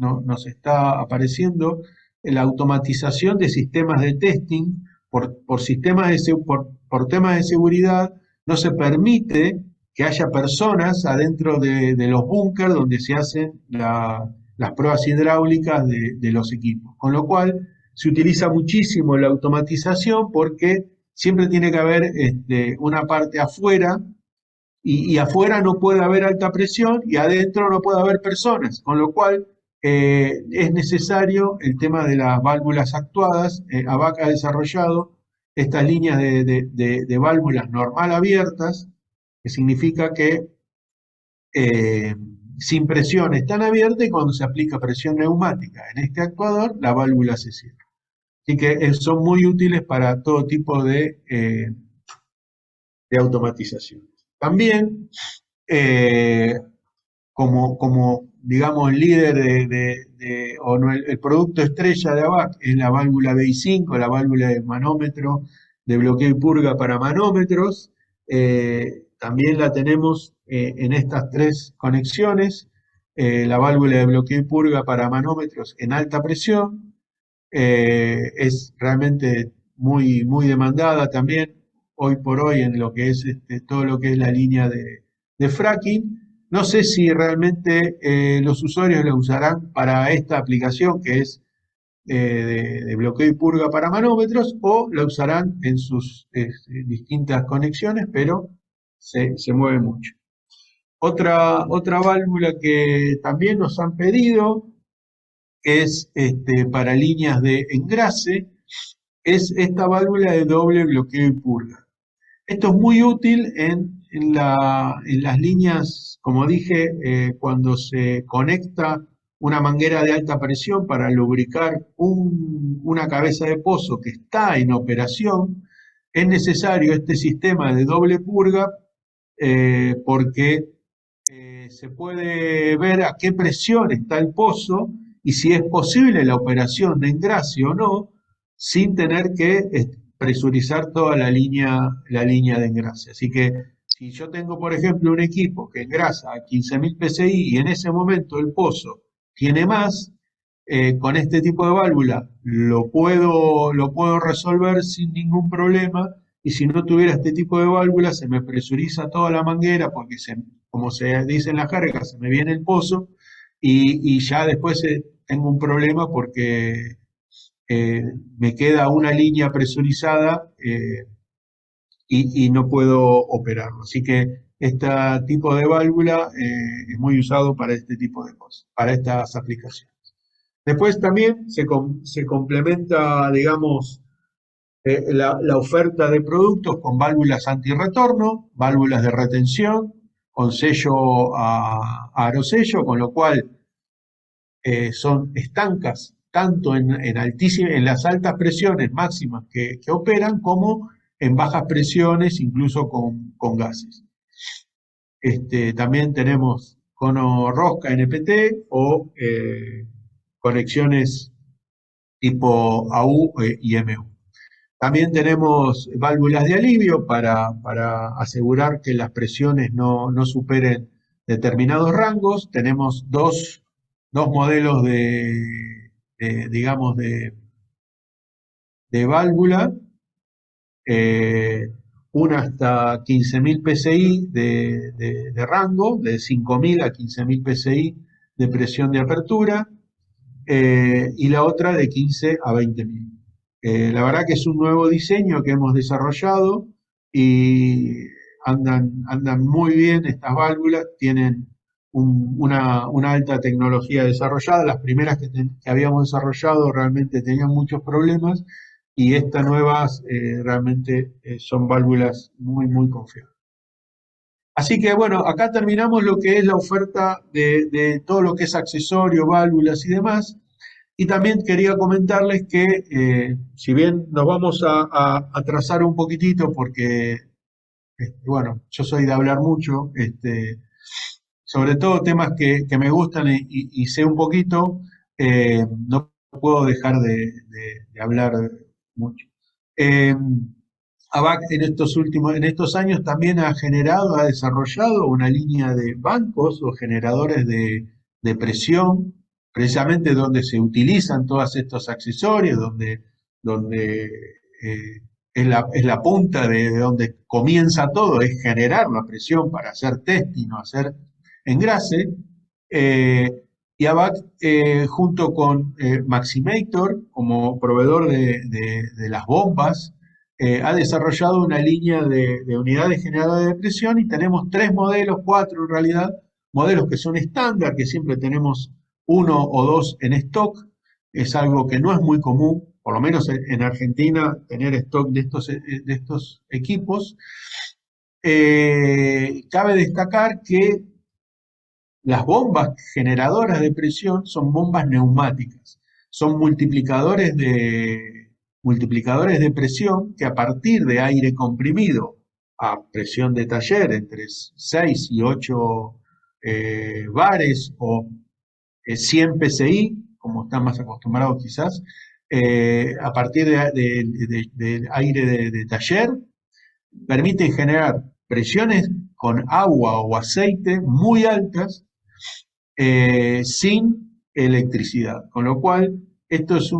está apareciendo, la automatización de sistemas de testing por temas de seguridad. No se permite que haya personas adentro de los búnker donde se hacen las pruebas hidráulicas de los equipos. Con lo cual se utiliza muchísimo la automatización porque siempre tiene que haber una parte afuera y afuera no puede haber alta presión y adentro no puede haber personas. Con lo cual es necesario el tema de las válvulas actuadas. ABAC ha desarrollado estas líneas de válvulas normal abiertas, que significa que sin presión están abiertas y cuando se aplica presión neumática en este actuador, la válvula se cierra. Así que son muy útiles para todo tipo de automatización. También, como digamos, el líder o no, el producto estrella de ABAC es la válvula BI5, la válvula de manómetro de bloqueo y purga para manómetros. También la tenemos en estas tres conexiones, la válvula de bloqueo y purga para manómetros en alta presión, es realmente muy, muy demandada también hoy por hoy en lo que es todo lo que es la línea de fracking. No sé si realmente los usuarios la usarán para esta aplicación que es de bloqueo y purga para manómetros o la usarán en sus distintas conexiones, pero se mueve mucho. Otra válvula que también nos han pedido, que es para líneas de engrase, es esta válvula de doble bloqueo y purga. Esto es muy útil en las líneas, como dije, cuando se conecta una manguera de alta presión para lubricar una cabeza de pozo que está en operación. Es necesario este sistema de doble purga porque se puede ver a qué presión está el pozo y si es posible la operación de engrase o no, sin tener que presurizar toda la línea de engrase. Así que si yo tengo, por ejemplo, un equipo que engrasa a 15.000 PSI y en ese momento el pozo tiene más, con este tipo de válvula lo puedo resolver sin ningún problema, y si no tuviera este tipo de válvula se me presuriza toda la manguera porque, como se dice en la jerga, se me viene el pozo y ya después tengo un problema porque me queda una línea presurizada y no puedo operarlo. Así que este tipo de válvula es muy usado para este tipo de cosas, para estas aplicaciones. Después también se complementa, digamos, la oferta de productos con válvulas antirretorno, válvulas de retención, con sello a aerosello, con lo cual son estancas tanto en las altas presiones máximas que operan, como en bajas presiones, incluso con gases. También tenemos cono rosca NPT o conexiones tipo AU y MU. También tenemos válvulas de alivio para asegurar que las presiones no superen determinados rangos. Tenemos dos modelos digamos, de válvula. Una hasta 15.000 PSI de rango, de 5.000 a 15.000 PSI de presión de apertura, y la otra de 15 a 20.000. La verdad que es un nuevo diseño que hemos desarrollado y andan muy bien estas válvulas, tienen una alta tecnología desarrollada. Las primeras que habíamos desarrollado realmente tenían muchos problemas y estas nuevas realmente son válvulas muy, muy confiables. Así que bueno, acá terminamos lo que es la oferta de todo lo que es accesorio, válvulas y demás. Y también quería comentarles que, si bien nos vamos a atrasar un poquitito porque, bueno, yo soy de hablar mucho, sobre todo temas que me gustan y sé un poquito, no puedo dejar de hablar mucho. ABAC en estos años también ha desarrollado una línea de bancos o generadores de presión, precisamente donde se utilizan todos estos accesorios, donde es la punta de donde comienza todo, es generar la presión para hacer testing o hacer engrase. Y ABAC, junto con Maximator, como proveedor de las bombas, ha desarrollado una línea de unidades generadoras de presión y tenemos 3 modelos, 4 en realidad, modelos que son estándar, que siempre tenemos 1 o 2 en stock. Es algo que no es muy común, por lo menos en Argentina, tener stock de estos equipos. Cabe destacar que las bombas generadoras de presión son bombas neumáticas, son multiplicadores de presión que a partir de aire comprimido a presión de taller entre 6 y 8 bares o 100 PSI, como están más acostumbrados quizás, a partir del aire de taller, permiten generar presiones con agua o aceite muy altas sin electricidad. Con lo cual, esto es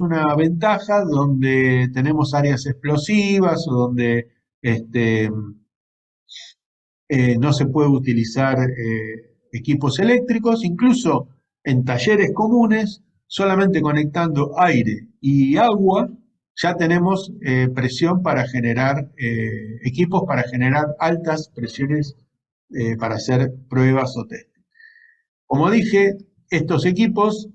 una ventaja donde tenemos áreas explosivas o donde no se puede utilizar equipos eléctricos, incluso en talleres comunes, solamente conectando aire y agua, ya tenemos presión para generar equipos para generar altas presiones para hacer pruebas o test. Como dije, estos equipos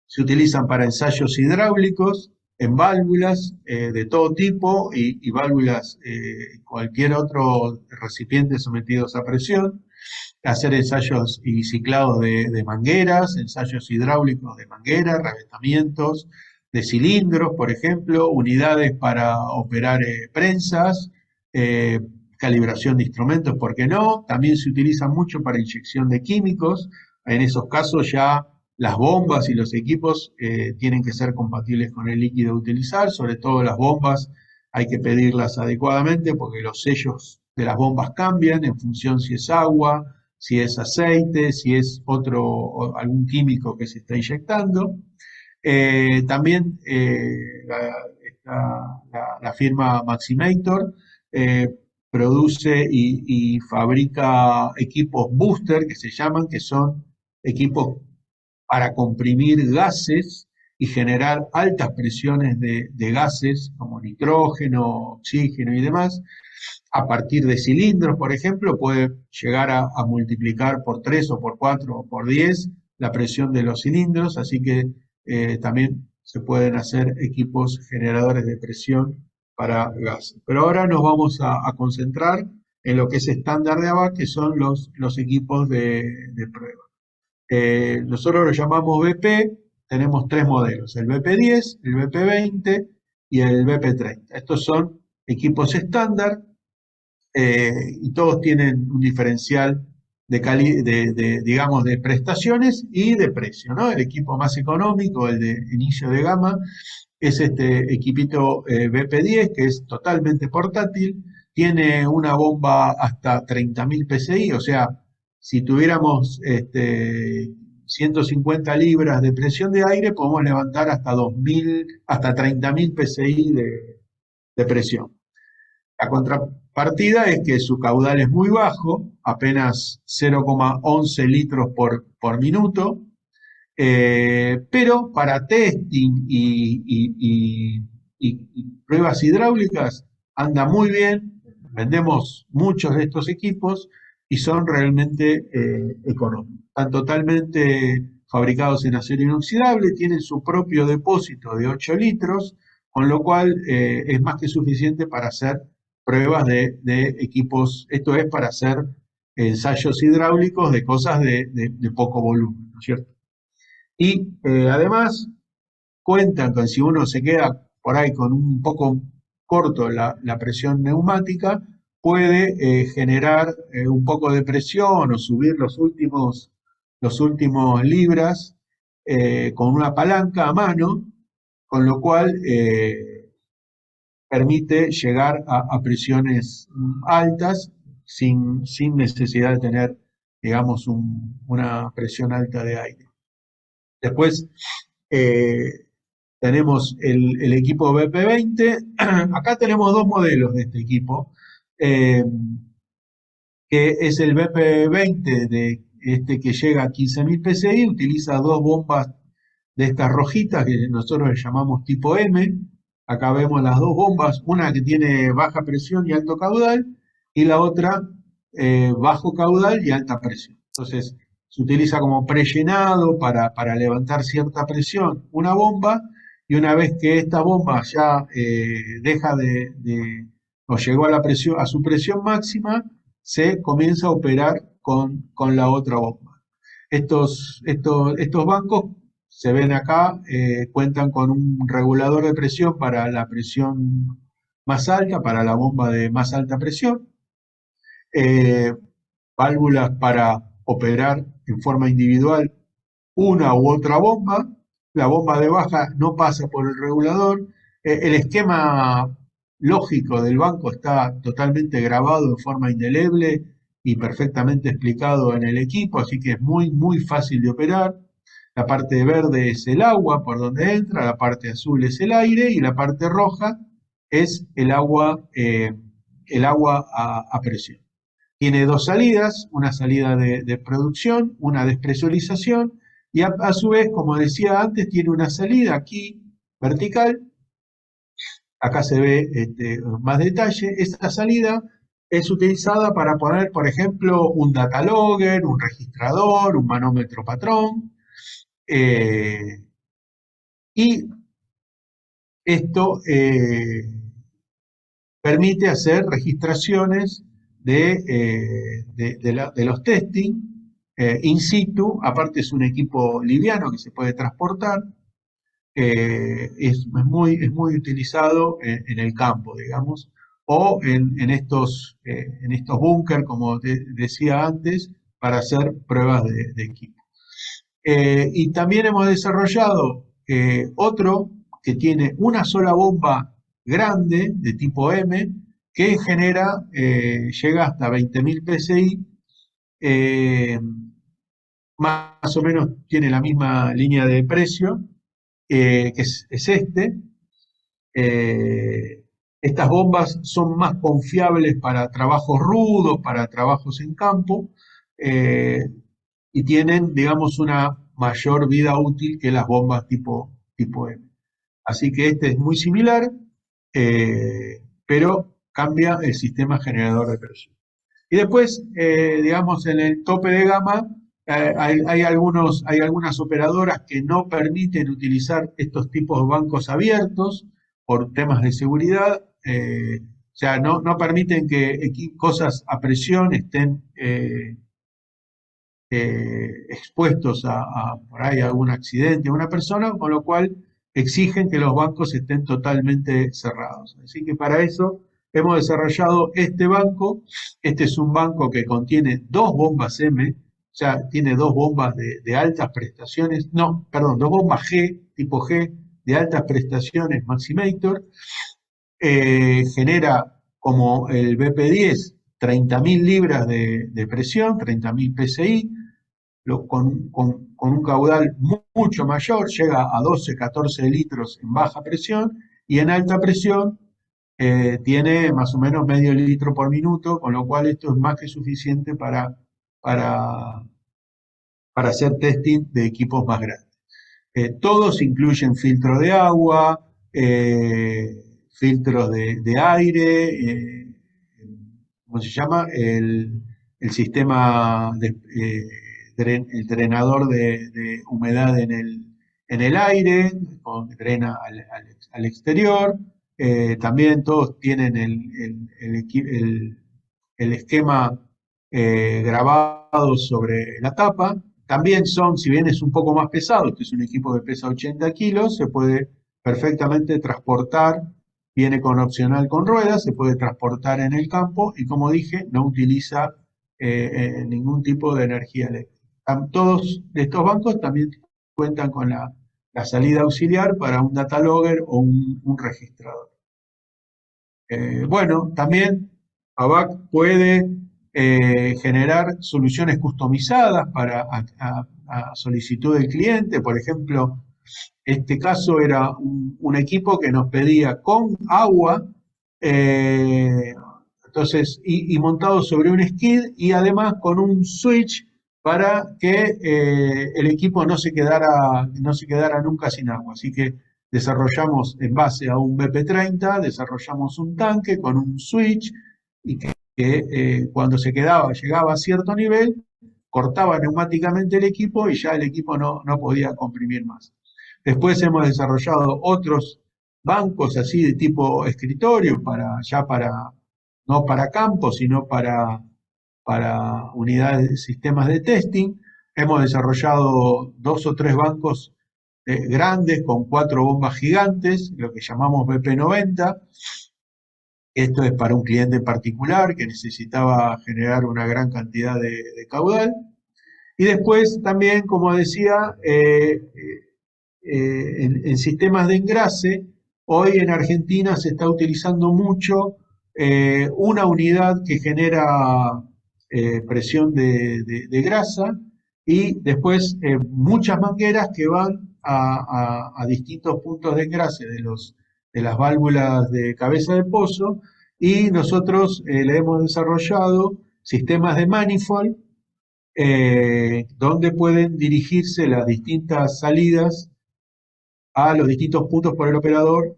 se utilizan para ensayos hidráulicos, en válvulas de todo tipo y válvulas, cualquier otro recipiente sometidos a presión, hacer ensayos y ciclados de mangueras, ensayos hidráulicos de mangueras, reventamientos de cilindros, por ejemplo, unidades para operar prensas, calibración de instrumentos, ¿por qué no? También se utiliza mucho para inyección de químicos. En esos casos ya las bombas y los equipos tienen que ser compatibles con el líquido a utilizar, sobre todo las bombas hay que pedirlas adecuadamente porque los sellos de las bombas cambian en función si es agua, si es aceite, si es algún químico que se está inyectando. También la firma Maximator produce y fabrica equipos booster que se llaman, que son equipos para comprimir gases y generar altas presiones de gases como nitrógeno, oxígeno y demás. A partir de cilindros, por ejemplo, puede llegar a multiplicar por 3 o por 4 o por 10 la presión de los cilindros, así que también se pueden hacer equipos generadores de presión para gases. Pero ahora nos vamos a concentrar en lo que es estándar de ABAC, que son los equipos de prueba. Nosotros lo llamamos BP, tenemos 3 modelos, el BP10, el BP20 y el BP30. Estos son equipos estándar y todos tienen un diferencial digamos, de prestaciones y de precio, ¿no? El equipo más económico, el de inicio de gama, es este equipito BP10, que es totalmente portátil, tiene una bomba hasta 30.000 PSI, o sea, si tuviéramos 150 libras de presión de aire, podemos levantar hasta 2.000, hasta 30.000 PSI de presión. La contrapartida es que su caudal es muy bajo, apenas 0,11 litros por minuto, pero para testing y pruebas hidráulicas anda muy bien, vendemos muchos de estos equipos y son realmente económicos. Están totalmente fabricados en acero inoxidable, tienen su propio depósito de 8 litros, con lo cual es más que suficiente para hacer pruebas de equipos, esto es para hacer ensayos hidráulicos de cosas de poco volumen, ¿no es cierto? Y además cuentan con, si uno se queda por ahí con un poco corto la presión neumática, puede generar un poco de presión o subir los últimos libras con una palanca a mano, con lo cual permite llegar a presiones altas sin necesidad de tener, digamos, una presión alta de aire. Después tenemos el equipo BP20. Acá tenemos dos modelos de este equipo, que es el BP20 que llega a 15.000 PSI, utiliza dos bombas de estas rojitas que nosotros le llamamos tipo M. Acá vemos las dos bombas, una que tiene baja presión y alto caudal, y la otra bajo caudal y alta presión. Entonces, se utiliza como prellenado para levantar cierta presión una bomba, y una vez que esta bomba ya deja o llegó a la presión, a su presión máxima, se comienza a operar con la otra bomba. Estos bancos se ven acá, cuentan con un regulador de presión para la presión más alta, para la bomba de más alta presión, válvulas para operar en forma individual una u otra bomba. La bomba de baja no pasa por el regulador. El esquema lógico del banco está totalmente grabado en forma indeleble y perfectamente explicado en el equipo, así que es muy, muy fácil de operar. La parte verde es el agua por donde entra, la parte azul es el aire y la parte roja es el agua a presión. Tiene dos salidas, una salida de producción, una despresurización, y a su vez, como decía antes, tiene una salida aquí vertical. Acá se ve más detalle. Esta salida es utilizada para poner, por ejemplo, un data logger, un registrador, un manómetro patrón. Y esto permite hacer registraciones de los testing in situ. Aparte es un equipo liviano que se puede transportar. Es muy utilizado en el campo, digamos, o en estos búnker, como decía antes, para hacer pruebas de equipo. Y también hemos desarrollado otro que tiene una sola bomba grande de tipo M, que llega hasta 20.000 PSI, más o menos tiene la misma línea de precio, que es este. Estas bombas son más confiables para trabajos rudos, para trabajos en campo, y tienen, digamos, una mayor vida útil que las bombas tipo M. Así que este es muy similar, pero cambia el sistema generador de presión. Y después, digamos, en el tope de gama, hay algunas operadoras que no permiten utilizar estos tipos de bancos abiertos por temas de seguridad. O sea, no permiten que cosas a presión estén expuestos por ahí a algún accidente a una persona, con lo cual exigen que los bancos estén totalmente cerrados. Así que para eso hemos desarrollado este banco. Este es un banco que contiene dos bombas M, o sea, tiene dos bombas de altas prestaciones, no, perdón, dos bombas G, tipo G, de altas prestaciones Maximator. Genera, como el BP10, 30.000 libras de presión, 30.000 PSI, con un caudal mucho mayor, llega a 12, 14 litros en baja presión, y en alta presión tiene más o menos medio litro por minuto, con lo cual esto es más que suficiente para hacer testing de equipos más grandes. Todos incluyen filtro de agua, filtros de aire, ¿cómo se llama? El sistema el drenador de humedad en el aire, drena al exterior. También todos tienen el esquema grabado sobre la tapa. También si bien es un poco más pesado, este es un equipo que pesa 80 kilos, se puede perfectamente transportar, viene con opcional con ruedas, se puede transportar en el campo y, como dije, no utiliza ningún tipo de energía eléctrica. Todos estos bancos también cuentan con la salida auxiliar para un data logger o un registrador. Bueno, también ABAC puede generar soluciones customizadas a solicitud del cliente. Por ejemplo, Este caso era un equipo que nos pedía con agua, entonces, y montado sobre un skid y además con un switch para que el equipo no se quedara nunca sin agua. Así que desarrollamos en base a un BP30, desarrollamos un tanque con un switch y que cuando llegaba a cierto nivel, cortaba neumáticamente el equipo y ya el equipo no podía comprimir más. Después hemos desarrollado otros bancos así de tipo escritorio, no para campo, sino para unidades de sistemas de testing. Hemos desarrollado 2 o 3 bancos grandes con 4 bombas gigantes, lo que llamamos BP90. Esto es para un cliente en particular que necesitaba generar una gran cantidad de caudal. Y después también, como decía, en sistemas de engrase, hoy en Argentina se está utilizando mucho una unidad que genera presión de grasa y después muchas mangueras que van a distintos puntos de engrase de las válvulas de cabeza de pozo, y nosotros le hemos desarrollado sistemas de manifold donde pueden dirigirse las distintas salidas a los distintos puntos por el operador.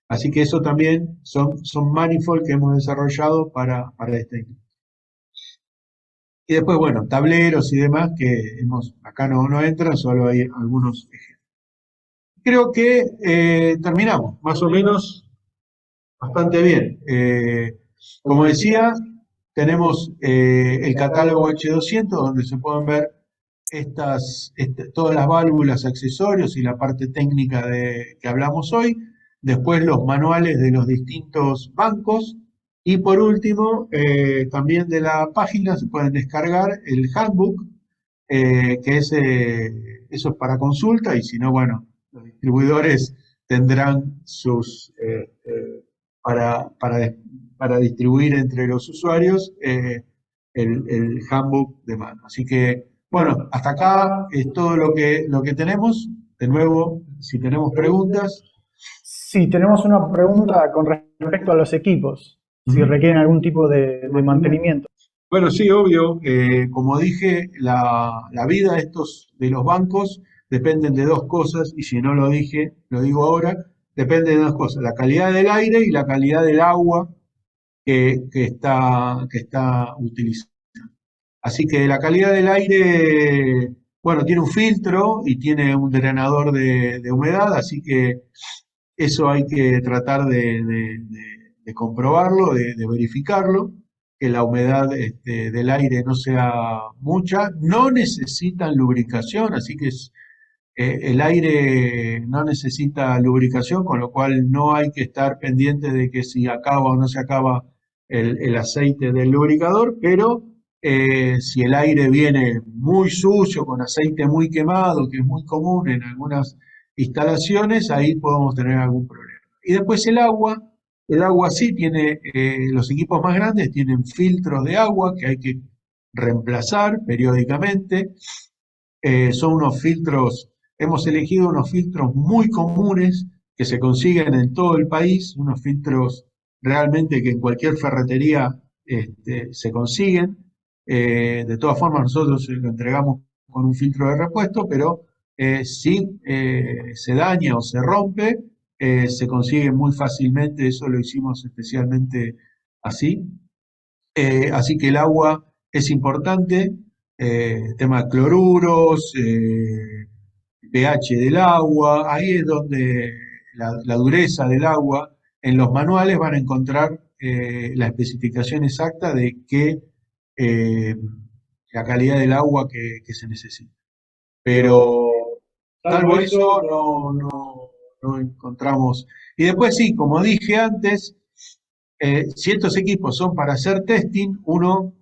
Así que eso también son manifold que hemos desarrollado para este. Y después, bueno, tableros y demás que acá no entran, solo hay algunos ejemplos. Creo que terminamos, más o menos bastante bien. Como decía, tenemos el catálogo H200 donde se pueden ver todas las válvulas, accesorios y la parte técnica que hablamos hoy. Después los manuales de los distintos bancos. Y por último, también de la página se pueden descargar el handbook, que eso es para consulta, y si no, bueno, los distribuidores tendrán para distribuir entre los usuarios el handbook de mano. Así que, bueno, hasta acá es todo lo que tenemos. De nuevo, si tenemos preguntas. Sí, tenemos una pregunta con respecto a los equipos, si requieren algún tipo de mantenimiento. Bueno, sí, obvio. Como dije, la vida de los bancos dependen de 2 cosas, y si no lo dije, lo digo ahora, depende de 2 cosas: la calidad del aire y la calidad del agua que está utilizando. Así que la calidad del aire, bueno, tiene un filtro y tiene un drenador de humedad, así que eso hay que tratar de comprobarlo, de verificarlo, que la humedad del aire no sea mucha. No necesitan lubricación, así que el aire no necesita lubricación, con lo cual no hay que estar pendiente de que si acaba o no se acaba el aceite del lubricador, pero si el aire viene muy sucio, con aceite muy quemado, que es muy común en algunas instalaciones, ahí podemos tener algún problema. Y después el agua sí tiene, los equipos más grandes tienen filtros de agua que hay que reemplazar periódicamente. Son unos filtros, hemos elegido unos filtros muy comunes que se consiguen en todo el país, unos filtros realmente que en cualquier ferretería se consiguen. De todas formas, nosotros lo entregamos con un filtro de repuesto, pero si se daña o se rompe, se consigue muy fácilmente. Eso lo hicimos especialmente así. Así que el agua es importante, tema de cloruros, pH del agua. Ahí es donde la dureza del agua. En los manuales van a encontrar la especificación exacta de la calidad del agua que se necesita. Pero salvo eso no encontramos. Y después sí, como dije antes, si estos equipos son para hacer testing, uno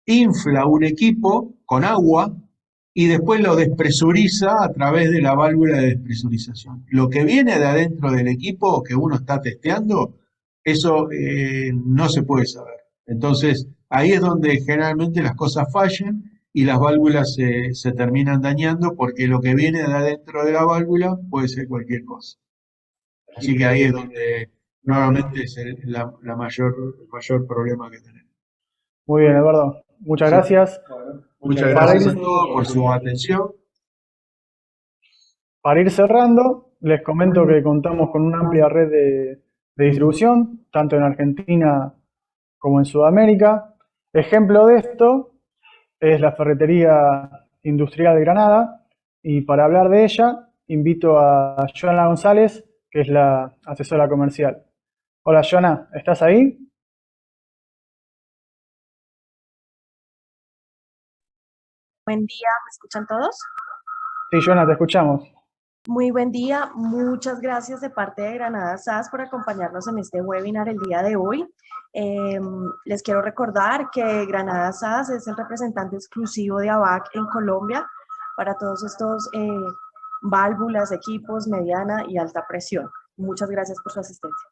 infla un equipo con agua y después lo despresuriza a través de la válvula de despresurización. Lo que viene de adentro del equipo que uno está testeando, eso no se puede saber. Entonces, ahí es donde generalmente las cosas fallan, y las válvulas se terminan dañando porque lo que viene de adentro de la válvula puede ser cualquier cosa. Así que ahí es donde nuevamente es el mayor problema que tenemos. Muy bien, Eduardo. Muchas Sí. gracias. Muchas gracias a todos por su atención. Para ir cerrando, les comento que contamos con una amplia red de distribución, tanto en Argentina como en Sudamérica. Ejemplo de esto es la Ferretería Industrial de Granada, y para hablar de ella, invito a Joana González, que es la asesora comercial. Hola, Joana, ¿estás ahí? Buen día, ¿me escuchan todos? Sí, Joana, te escuchamos. Muy buen día, muchas gracias de parte de Granada SAS por acompañarnos en este webinar el día de hoy. Les quiero recordar que Granada SAS es el representante exclusivo de ABAC en Colombia para todos estos válvulas, equipos, mediana y alta presión. Muchas gracias por su asistencia.